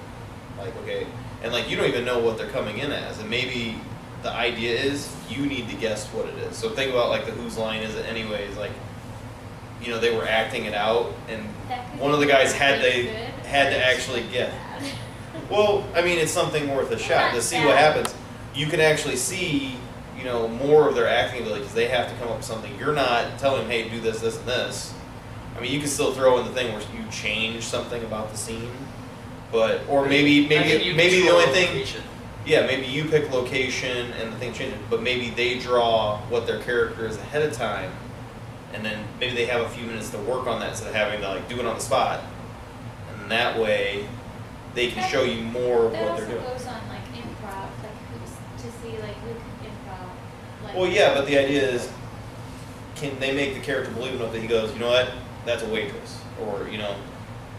like, okay, and like you don't even know what they're coming in as, and maybe the idea is you need to guess what it is. So think about like the whose line is it anyways, like, they were acting it out, and That could one be of the guys really had good, to but actually it's get. bad. Well, I mean, it's something worth a shot to Not see what bad. happens. You can actually see, more of their acting ability because they have to come up with something. You're not telling them, hey, do this, this, and this. I mean, you can still throw in the thing where you change something about the scene, or maybe I think you the control only thing, location. yeah, maybe you pick location and the thing changes, but maybe they draw what their character is ahead of time, and then maybe they have a few minutes to work on that instead of having to like do it on the spot, and that way they can show you more of That what also they're doing. goes on like improv, like who's to see like who can improv. Like, Well, yeah, but the idea is, can they make the character believe enough that he goes, you know what, that's a waitress, or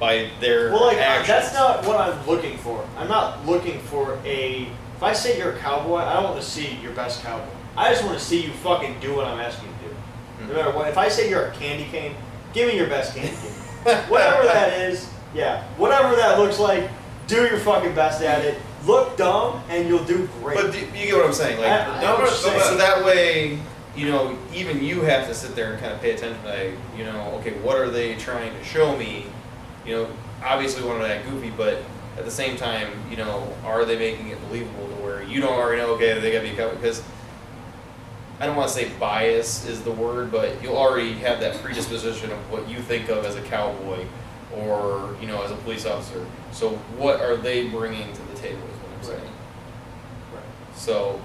by their Well, like actions. that's not what I'm looking for. I'm not looking for a. If I say you're a cowboy, I don't want to see your best cowboy. I just want to see you fucking do what I'm asking you to do. Mm-hmm. No matter what. If I say you're a candy cane, give me your best candy cane. Whatever that is, yeah. Whatever that looks like, do your fucking best at it. Look dumb, and you'll do great. But you get what I'm saying, like, I know what you're saying. so that way, even you have to sit there and kind of pay attention, like, okay, what are they trying to show me? Obviously we want to act goofy, but at the same time, are they making it believable to where you don't already know, okay, they gotta be covered, because I don't want to say bias is the word, but you'll already have that predisposition of what you think of as a cowboy or, as a police officer. So what are they bringing to the table is what I'm saying. So,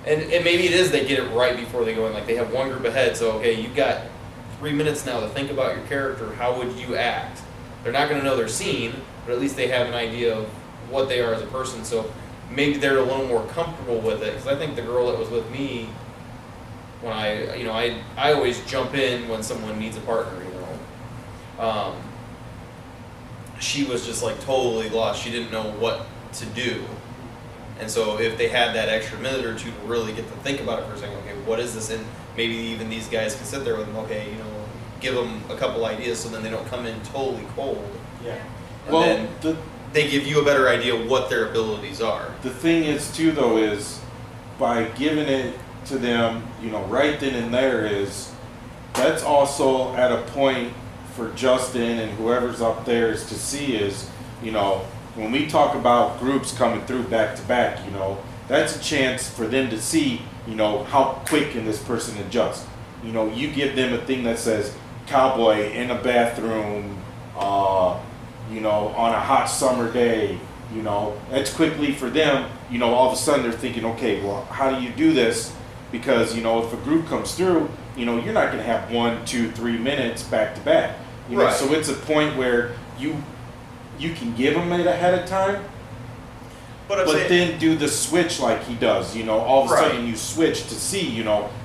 and maybe it is they get it right before they go in, like they have one group ahead, so okay, you've got 3 minutes now to think about your character, how would you act? They're not going to know their scene, but at least they have an idea of what they are as a person, so maybe they're a little more comfortable with it, because I think the girl that was with me, when I always jump in when someone needs a partner, she was just like totally lost, she didn't know what to do. And so if they had that extra minute or two to really get to think about it for a second, okay, what is this? And maybe even these guys can sit there with them, okay, give them a couple ideas so then they don't come in totally cold. yeah. And Well, then they give you a better idea what their abilities are. the thing is too though is by giving it to them, right then and there is that's also at a point for Justin and whoever's up there is to see is, when we talk about groups coming through back to back, that's a chance for them to see, how quick can this person adjust. You give them a thing that says cowboy in a bathroom, on a hot summer day, that's quickly for them, all of a sudden they're thinking, okay, well, how do you do this? Because, if a group comes through, you're not going to have 1, 2, 3 minutes back to back. Right. So it's a point where you can give them it ahead of time, But but then do the switch like he does. All of a Right. sudden you switch to see,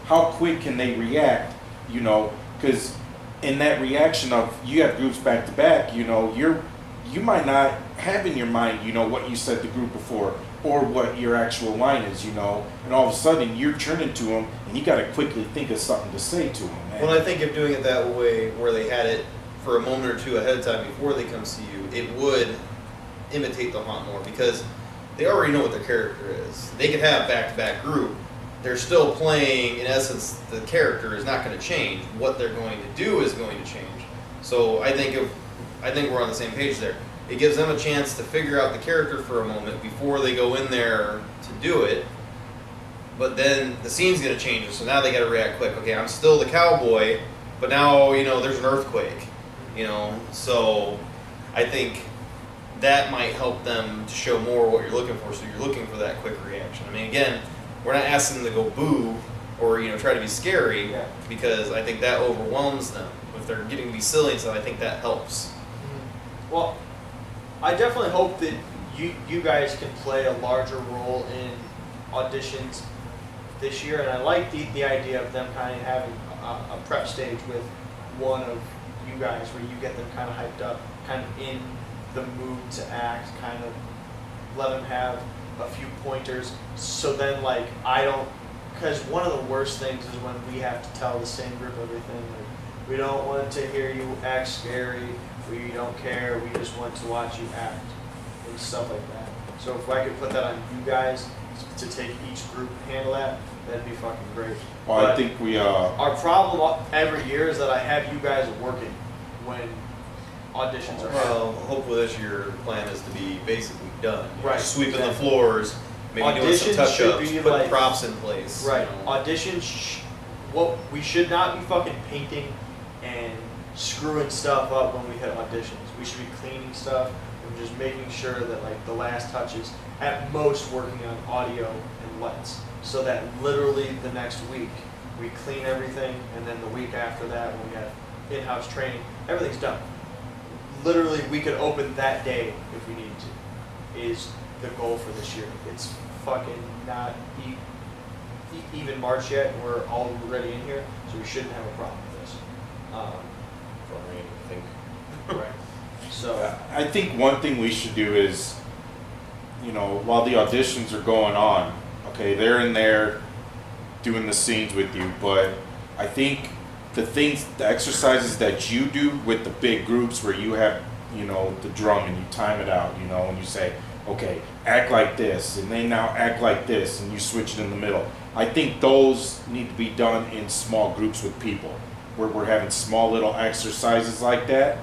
how quick can they react, because in that reaction of you have groups back to back, you might not have in your mind, what you said the group before or what your actual line is, and all of a sudden you're turning to them and you got to quickly think of something to say to them. Man. Well, I think if doing it that way, where they had it for a moment or two ahead of time before they come see you, it would imitate the haunt more because they already know what their character is. They could have back-to-back group. They're still playing, in essence, the character is not going to change. What they're going to do is going to change. So I think we're on the same page there. It gives them a chance to figure out the character for a moment before they go in there to do it. but then the scene's gonna change, so now they gotta react quick. Okay, I'm still the cowboy, but now, there's an earthquake, so I think that might help them to show more what you're looking for, so you're looking for that quick reaction. I mean, again, we're not asking them to go boo or, try to be scary, Yeah. because I think that overwhelms them. If they're getting to be silly and stuff, I think that helps. Well, I definitely hope that you guys can play a larger role in auditions this year, and I like the idea of them kind of having a prep stage with one of you guys where you get them kind of hyped up, kind of in the mood to act, kind of let them have a few pointers, so then like I don't, because one of the worst things is when we have to tell the same group everything, like we don't want to hear you act scary, we don't care, we just want to watch you act, and stuff like that. So if I could put that on you guys to take each group and handle that, that'd be fucking great. Well, But I think we our problem every year is that I have you guys working when auditions are happening. Well, hopefully this year the plan is to be basically done. Right, Sweeping exactly. the floors, maybe doing some Auditions touch-ups, should be putting like- props in place. Right. Auditions, well, we should not be fucking painting and screwing stuff up when we hit auditions. We should be cleaning stuff and just making sure that like the last touches, at most working on audio and lights. So that literally the next week we clean everything, and then the week after that when we have in-house training, everything's done. Literally we could open that day if we needed to, is the goal for this year. It's fucking not even March yet, and we're already in here, so we shouldn't have a problem with this. I think. Right. So, I think one thing we should do is, while the auditions are going on, okay, they're in there doing the scenes with you, but I think the exercises that you do with the big groups where you have, the drum and you time it out, and you say, okay, act like this, and they now act like this, and you switch it in the middle. I think those need to be done in small groups with people, where we're having small little exercises like that,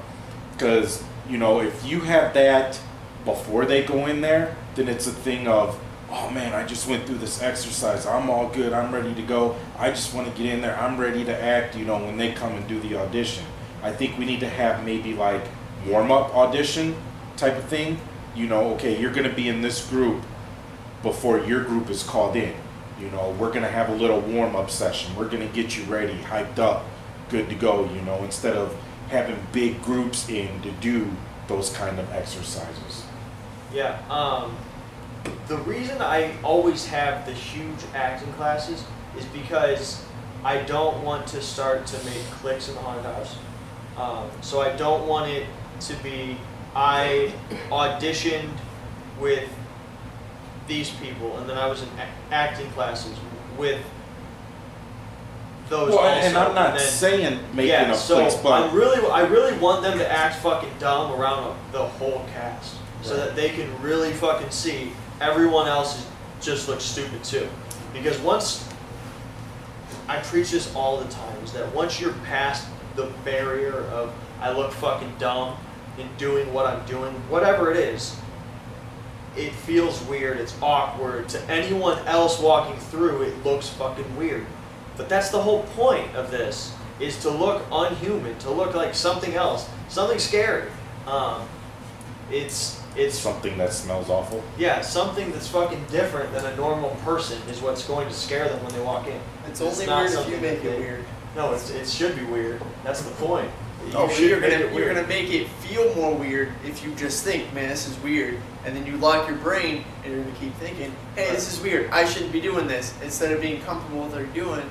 because, if you have that before they go in there, then it's a thing of, oh man, I just went through this exercise, I'm all good, I'm ready to go, I just want to get in there, I'm ready to act, when they come and do the audition. I think we need to have maybe like warm-up audition type of thing, okay, you're going to be in this group before your group is called in, we're going to have a little warm-up session, we're going to get you ready, hyped up, good to go, instead of having big groups in to do those kind of exercises. yeah. The reason I always have the huge acting classes is because I don't want to start to make cliques in the haunted house. So I don't want it to be, I auditioned with these people, and then I was in acting classes with those Well, also. and I'm not and then, saying making yeah, a so place, but I really want them to act fucking dumb around the whole cast, so that they can really fucking see everyone else just looks stupid too. Because once, I preach this all the time, is that once you're past the barrier of I look fucking dumb in doing what I'm doing, whatever it is, it feels weird, it's awkward. To anyone else walking through, it looks fucking weird. But that's the whole point of this, is to look unhuman, to look like something else, something scary. It's something that smells awful. yeah, something that's fucking different than a normal person is what's going to scare them when they walk in. It's only not weird if something you make that it they- weird. No, it should be weird. That's the point. Oh, should you're make gonna it you're weird. gonna make it feel more weird if you just think, man, this is weird, and then you lock your brain and you're gonna keep thinking, hey, this is weird. I shouldn't be doing this. Instead of being comfortable with what you're doing,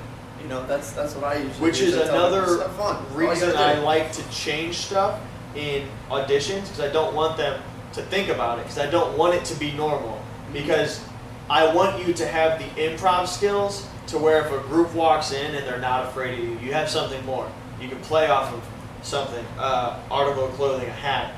that's what I usually Which do. is I tell them, another "Just have fun. All you reason gotta I do." like to change stuff in auditions, because I don't want them to think about it, because I don't want it to be normal. Because I want you to have the improv skills to where if a group walks in and they're not afraid of you, you have something more. You can play off of something, article of clothing, a hat,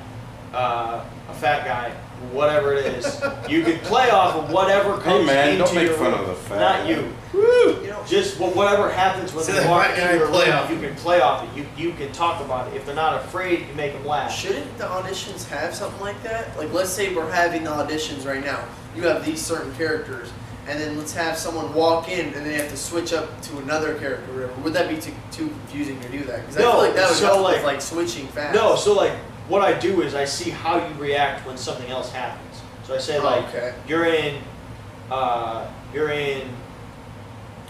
a fat guy, whatever it is. You can play off of whatever comes Hey man, into don't make your fun room. of the fat. Not you. You know, Just whatever happens when See they that walk fat into guy your play room, off you it. can play off it. You can talk about it. If they're not afraid, you make them laugh. shouldn't the auditions have something like that? Like, let's say we're having the auditions right now. You have these certain characters, and then let's have someone walk in and they have to switch up to another character or whatever. Would that be too confusing to do that? Because I No, feel like that would so, help like- with like switching fast. No, so like what I do is I see how you react when something else happens. So I say Oh, like okay. you're in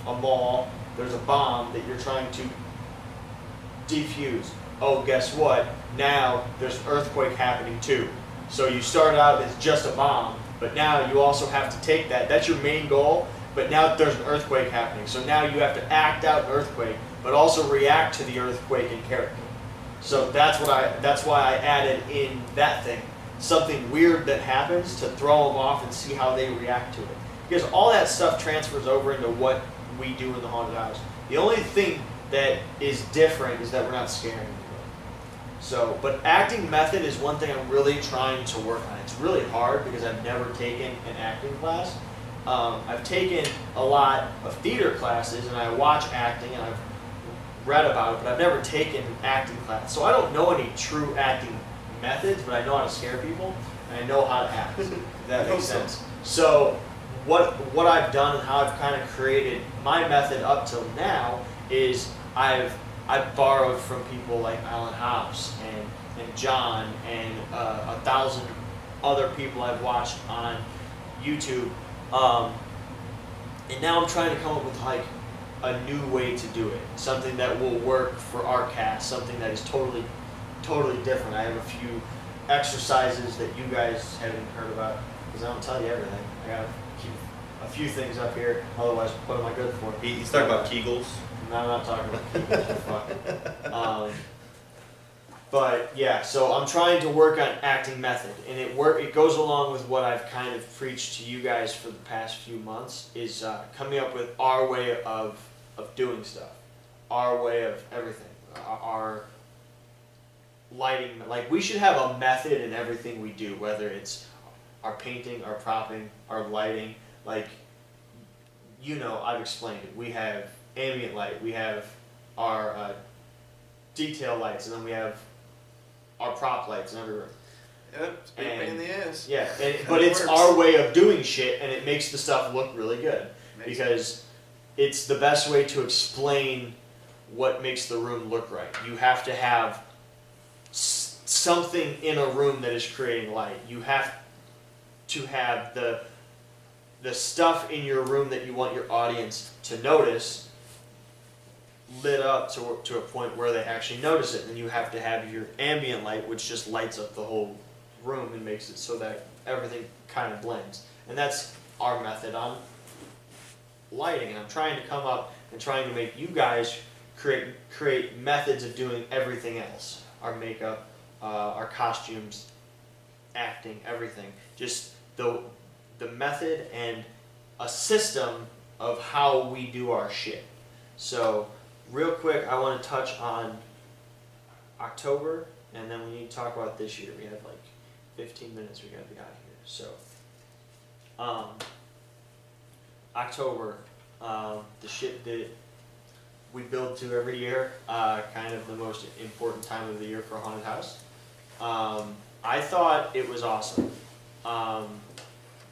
a mall. There's a bomb that you're trying to defuse. Oh, guess what? Now there's an earthquake happening too. So you start out as just a bomb, but now you also have to take that. That's your main goal. But now there's an earthquake happening. So now you have to act out an earthquake, but also react to the earthquake in character. So that's why I added in that thing. Something weird that happens to throw them off and see how they react to it. Because all that stuff transfers over into what we do in the haunted house. The only thing that is different is that we're not scaring anybody. So, but acting method is one thing I'm really trying to work on. It's really hard because I've never taken an acting class. I've taken a lot of theater classes and I watch acting and I've read about it, but I've never taken an acting class. So I don't know any true acting methods, but I know how to scare people and I know how to act. If that makes sense. So what I've done and how I've kind of created my method up till now is I've borrowed from people like Alan House and John and 1,000 other people I've watched on YouTube. And now I'm trying to come up with like a new way to do it, something that will work for our cast, something that is totally different. I have a few exercises that you guys haven't heard about because I don't tell you everything. I gotta keep a few things up here, otherwise what am I good for? He's talking about Kegels. No, I'm not talking about people. But yeah, so I'm trying to work on acting method, and it goes along with what I've kind of preached to you guys for the past few months, is coming up with our way of doing stuff, our way of everything, our lighting. Like we should have a method in everything we do, whether it's our painting, our propping, our lighting. Like, you know, I've explained it. We have ambient light, we have our detail lights, and then we have our prop lights in every room. Yep, it's a big pain in the ass. Yeah, Kinda but it's works. our way of doing shit, and it makes the stuff look really good Makes because it's the best way to explain what makes the room look right. You have to have something in a room that is creating light. You have to have the stuff in your room that you want your audience to notice lit up to a point where they actually notice it. And then you have to have your ambient light, which just lights up the whole room and makes it so that everything kind of blends. And that's our method on lighting. And I'm trying to come up and trying to make you guys create methods of doing everything else. Our makeup, our costumes, acting, everything. Just the method and a system of how we do our shit. So real quick, I want to touch on October, and then we need to talk about this year. We have like 15 minutes. We gotta be out of here. So, October, the shit that we build to every year, kind of the most important time of the year for a haunted house. I thought it was awesome.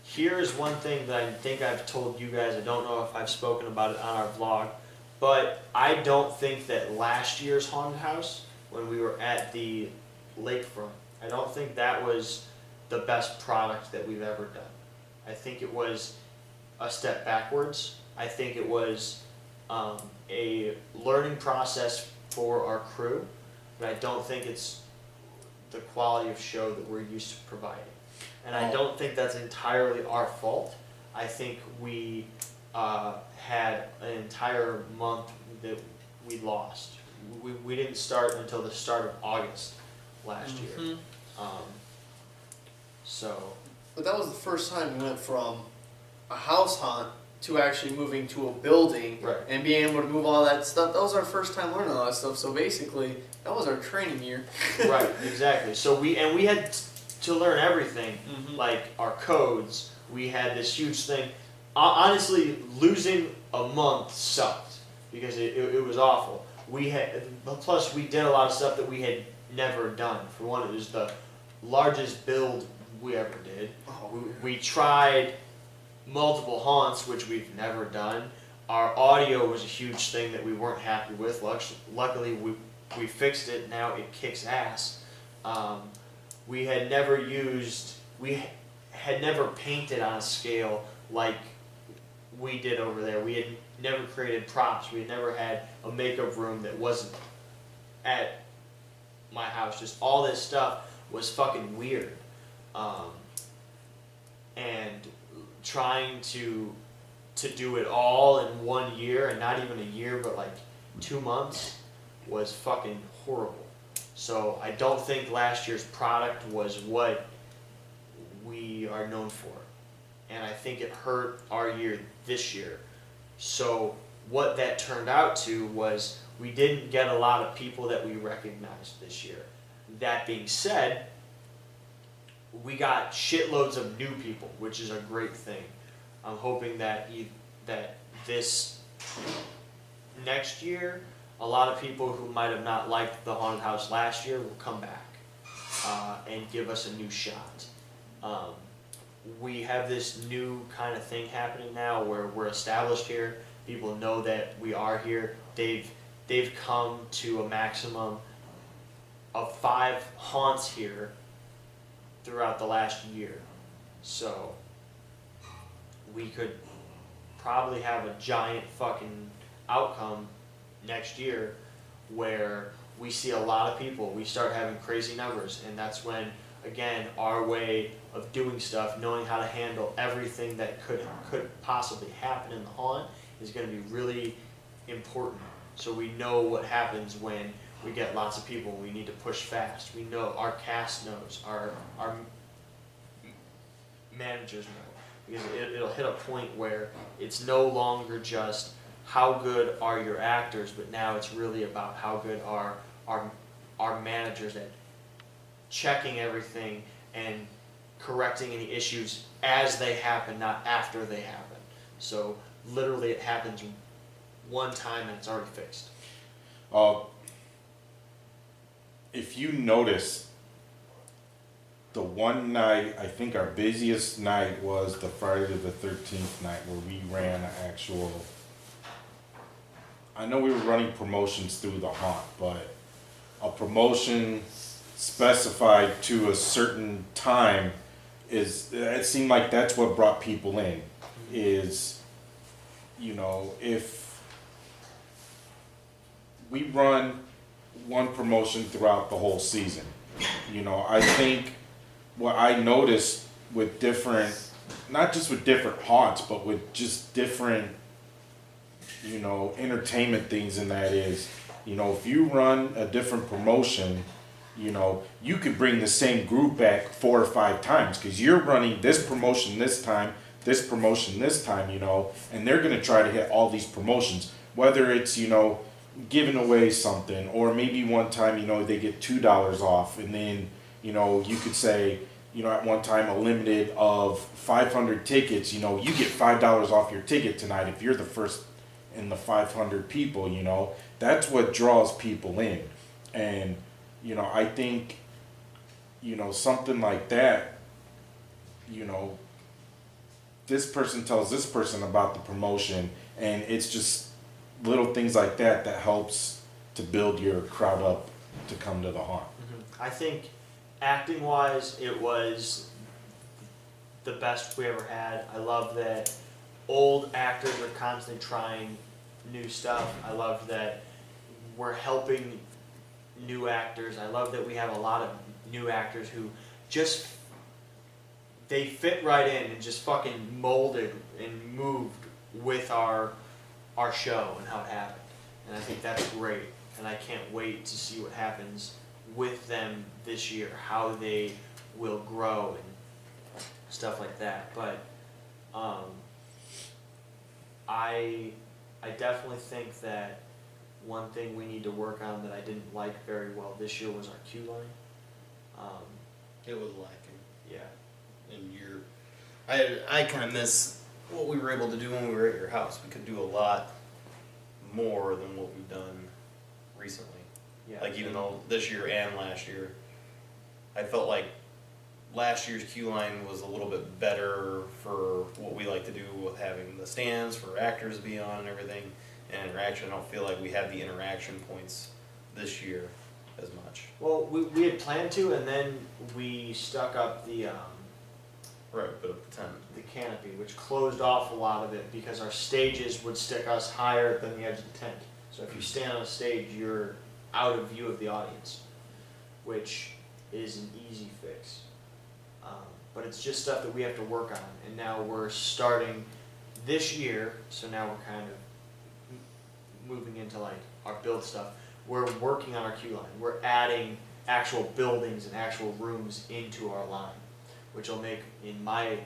Here's one thing that I think I've told you guys. I don't know if I've spoken about it on our vlog. But I don't think that last year's haunted house, when we were at the lakefront, I don't think that was the best product that we've ever done. I think it was a step backwards. I think it was a learning process for our crew, but I don't think it's the quality of show that we're used to providing. And I don't think that's entirely our fault. I think we had an entire month that we lost. We didn't start until the start of August last year. So. But that was the first time we went from a house haunt to actually moving to a building Right. and being able to move all that stuff. That was our first time learning all that stuff. So basically, that was our training year. Right, exactly. So we had to learn everything, like our codes. We had this huge thing. Honestly, losing a month sucked because it was awful. Plus we did a lot of stuff that we had never done. For one, it was the largest build we ever did. Oh, We tried multiple haunts, which we've never done. Our audio was a huge thing that we weren't happy with. Luckily, we fixed it. Now it kicks ass. We had never painted on a scale like we did over there. We had never created props. We had never had a makeup room that wasn't at my house. Just all this stuff was fucking weird. And trying to do it all in 1 year, and not even a year, but like 2 months, was fucking horrible. So I don't think last year's product was what we are known for. And I think it hurt our year this year. So what that turned out to was we didn't get a lot of people that we recognized this year. That being said, we got shitloads of new people, which is a great thing. I'm hoping that this next year, a lot of people who might have not liked the haunted house last year will come back and give us a new shot. We have this new kind of thing happening now where we're established here. People know that we are here. They've come to a maximum of 5 haunts here throughout the last year. So we could probably have a giant fucking outcome next year where we see a lot of people. We start having crazy numbers, and that's when, again, our way of doing stuff, knowing how to handle everything that could possibly happen in the haunt, is going to be really important. So we know what happens when we get lots of people. We need to push fast. We know, our cast knows, our managers know. Because it'll hit a point where it's no longer just how good are your actors, but now it's really about how good are our managers at checking everything and correcting any issues as they happen, not after they happen. So literally it happens one time and it's already fixed. If you notice, the one night, I think our busiest night was the Friday the 13th night where we ran an actual, I know we were running promotions through the haunt, but a promotion specified to a certain time it seemed like that's what brought people in, is, you know, if we run one promotion throughout the whole season, you know, I think what I noticed with different, not just with different haunts, but with just different, you know, entertainment things, and that is, you know, if you run a different promotion, you know, you could bring the same group back 4 or 5 times because you're running this promotion this time, this promotion this time, you know, and they're going to try to hit all these promotions, whether it's, you know, giving away something, or maybe one time, you know, they get $2 off, and then, you know, you could say, you know, at one time a limited of 500 tickets, you know, you get $5 off your ticket tonight if you're the first in the 500 people, you know. That's what draws people in. And, you know, I think, you know, something like that, you know, this person tells this person about the promotion, and it's just little things like that that helps to build your crowd up to come to the haunt. I think acting wise, it was the best we ever had. I love that old actors are constantly trying new stuff. I love that we're helping new actors. I love that we have a lot of new actors who just, they fit right in and just fucking molded and moved with our show and how it happened. And I think that's great. And I can't wait to see what happens with them this year, how they will grow and stuff like that. But I definitely think that one thing we need to work on that I didn't like very well this year was our queue line. It was lacking. Yeah. And I kind of miss what we were able to do when we were at your house. We could do a lot more than what we've done recently. Yeah. Like even though this year and last year, I felt like last year's queue line was a little bit better for what we like to do with having the stands for actors to be on and everything. And interaction, I don't feel like we had the interaction points this year as much. Well, we had planned to, and then we stuck up the Right, but at the time. the canopy, which closed off a lot of it because our stages would stick us higher than the edge of the tent. So if you stand on a stage, you're out of view of the audience, which is an easy fix. But it's just stuff that we have to work on, and now we're starting this year, so now we're kind of moving into like our build stuff. We're working on our queue line. We're adding actual buildings and actual rooms into our line, which will make, in my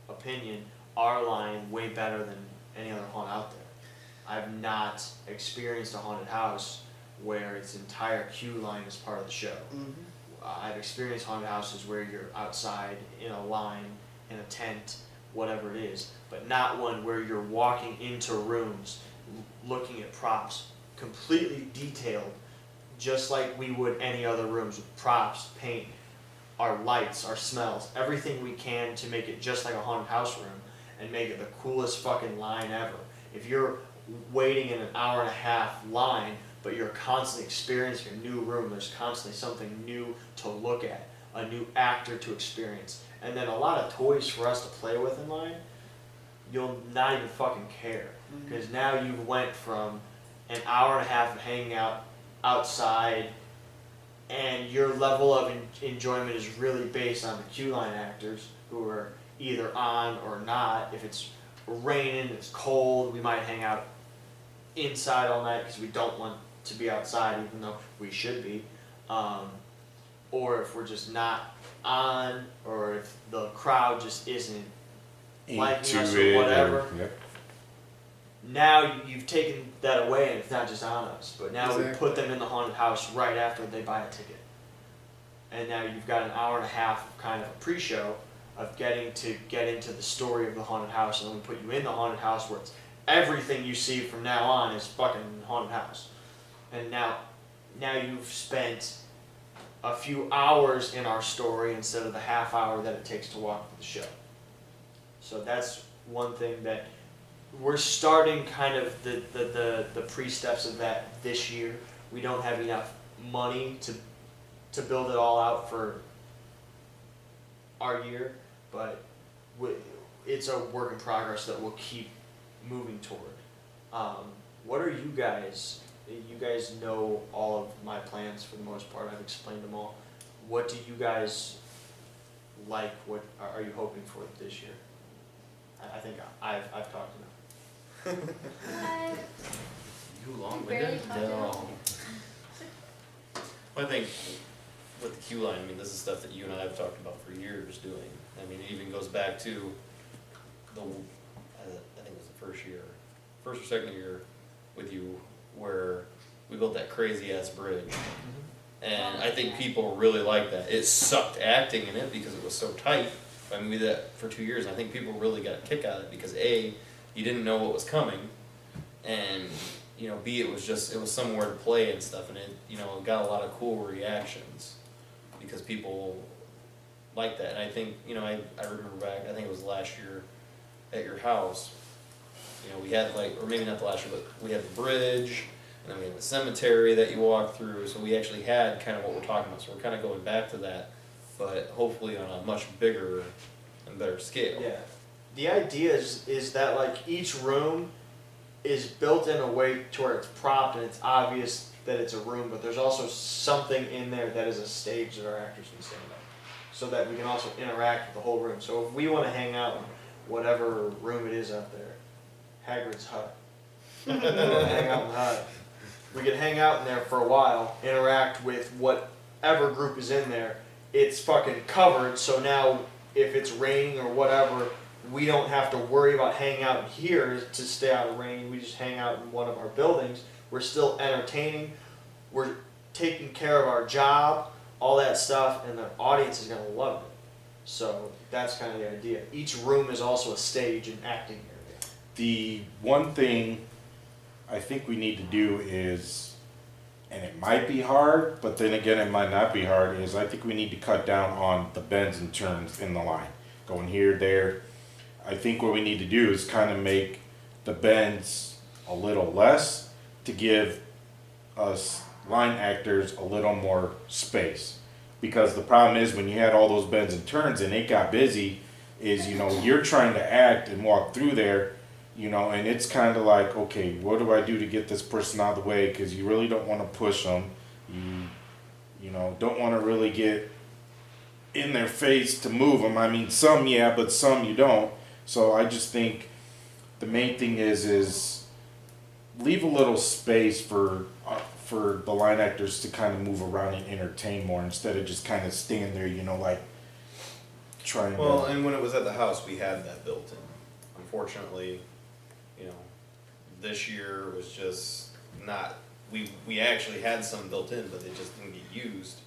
opinion, our line way better than any other haunt out there. I've not experienced a haunted house where its entire queue line is part of the show. I've experienced haunted houses where you're outside in a line, in a tent, whatever it is, but not one where you're walking into rooms, looking at props, completely detailed, just like we would any other rooms with props, paint, our lights, our smells, everything we can to make it just like a haunted house room and make it the coolest fucking line ever. If you're waiting in an hour and a half line, but you're constantly experiencing a new room, there's constantly something new to look at, a new actor to experience, and then a lot of toys for us to play with in line, you'll not even fucking care. Because now you went from an hour and a half of hanging out outside, and your level of enjoyment is really based on the queue line actors who are either on or not. If it's raining, it's cold, we might hang out inside all night because we don't want to be outside, even though we should be. Or if we're just not on, or if the crowd just isn't liking us or whatever. Yep. Now you've taken that away, and it's not just on us, but now we Exactly. put them in the haunted house right after they buy a ticket. And now you've got an hour and a half of kind of a pre-show of getting to get into the story of the haunted house, and then we put you in the haunted house where it's everything you see from now on is fucking haunted house. And now you've spent a few hours in our story instead of the half hour that it takes to walk the show. So that's one thing that we're starting kind of the pre-steps of that this year. We don't have enough money to build it all out for our year, but it's a work in progress that we'll keep moving toward. What are you guys? You guys know all of my plans for the most part. I've explained them all. What do you guys like? What are you hoping for this year? I think I've talked enough. What? You Barely long-winded? talked No. Well, I think with the queue line, I mean, this is stuff that you and I have talked about for years doing. I mean, it even goes back to I think it was the first or second year with you, where we built that crazy ass bridge. And I think people really liked that. It sucked acting in it because it was so tight. I mean, we did that for 2 years, and I think people really got a kick out of it because A, you didn't know what was coming, and B, it was somewhere to play and stuff, and it got a lot of cool reactions because people liked that. And I think I remember back, I think it was last year at your house, we had or maybe not the last year, but we had the bridge, and then we had the cemetery that you walked through, so we actually had kind of what we're talking about, so we're kind of going back to that, but hopefully on a much bigger and better scale. Yeah. The idea is that like each room is built in a way to where it's propped and it's obvious that it's a room, but there's also something in there that is a stage that our actors can stand on, so that we can also interact with the whole room. So if we want to hang out in whatever room it is up there, Hagrid's hut, we want to hang out in the hut, we can hang out in there for a while, interact with whatever group is in there. It's fucking covered, so now if it's raining or whatever, we don't have to worry about hanging out here to stay out of rain. We just hang out in one of our buildings. We're still entertaining. We're taking care of our job, all that stuff, and the audience is going to love it. So that's kind of the idea. Each room is also a stage and acting area. The one thing I think we need to do is and it might be hard, but then again, it might not be hard, is I think we need to cut down on the bends and turns in the line. Going here, there. I think what we need to do is kind of make the bends a little less to give us line actors a little more space. Because the problem is when you had all those bends and turns and it got busy, is, you know, you're trying to act and walk through there, you know, and it's kind of like, okay, what do I do to get this person out of the way? Because you really don't want to push them. You know, don't want to really get in their face to move them. I mean, some yeah, but some you don't. So I just think the main thing is leave a little space for the line actors to kind of move around and entertain more instead of just kind of stand there, you know, like trying Well, to. and when it was at the house, we had that built in. Unfortunately, you know, this year was just not. We actually had some built in, but they just didn't get used.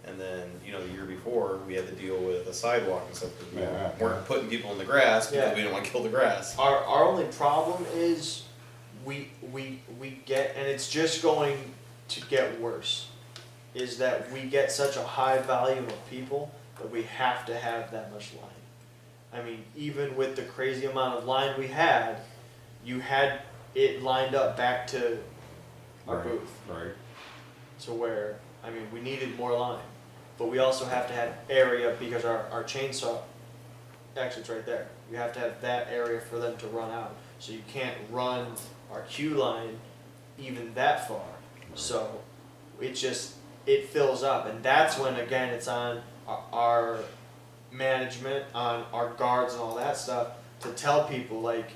And then, you know, the year before, we had to deal with a sidewalk and stuff because we Yeah. weren't putting people in the grass because Yeah. we didn't want to kill the grass. Our only problem is we get, and it's just going to get worse, is that we get such a high volume of people that we have to have that much line. I mean, even with the crazy amount of line we had, you had it lined up back to our Right. booth. Right. To where, I mean, we needed more line. But we also have to have area because our chainsaw exit's right there. You have to have that area for them to run out. So you can't run our queue line even that far. So it fills up. And that's when, again, it's on our management, on our guards and all that stuff to tell people, like,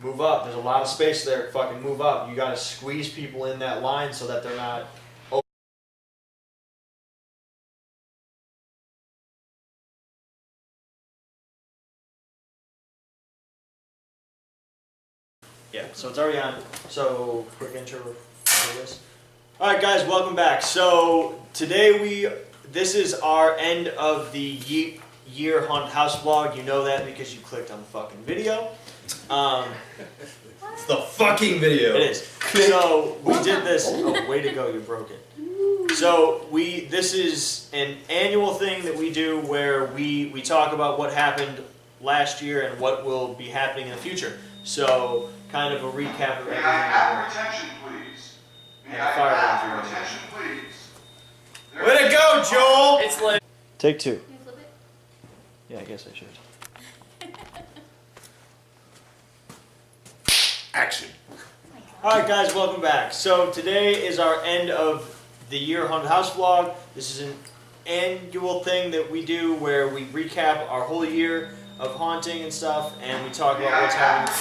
move up. There's a lot of space there. Fucking move up. You got to squeeze people in that line so that they're not. Yeah, so it's already on. So quick intro for this. All right, guys, welcome back. So today this is our end of the year haunted house vlog. You know that because you clicked on the fucking video. It's the fucking video. It is. So we did this. Oh, way to go! You broke it. So this is an annual thing that we do where we talk about what happened last year and what will be happening in the future. So kind of a recap of everything. May I have your attention, please? May I have your attention, please? Way to go, Joel! It's like take two. Can you flip it? Yeah, I guess I should. Action. Alright guys, welcome back. So today is our end of the year haunted house vlog. This is an annual thing that we do where we recap our whole year of haunting and stuff, and we talk about what's happening.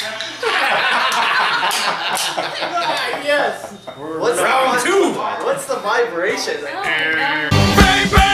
Yes. We're What's Round two! What's the vibration? Oh my god. Baby!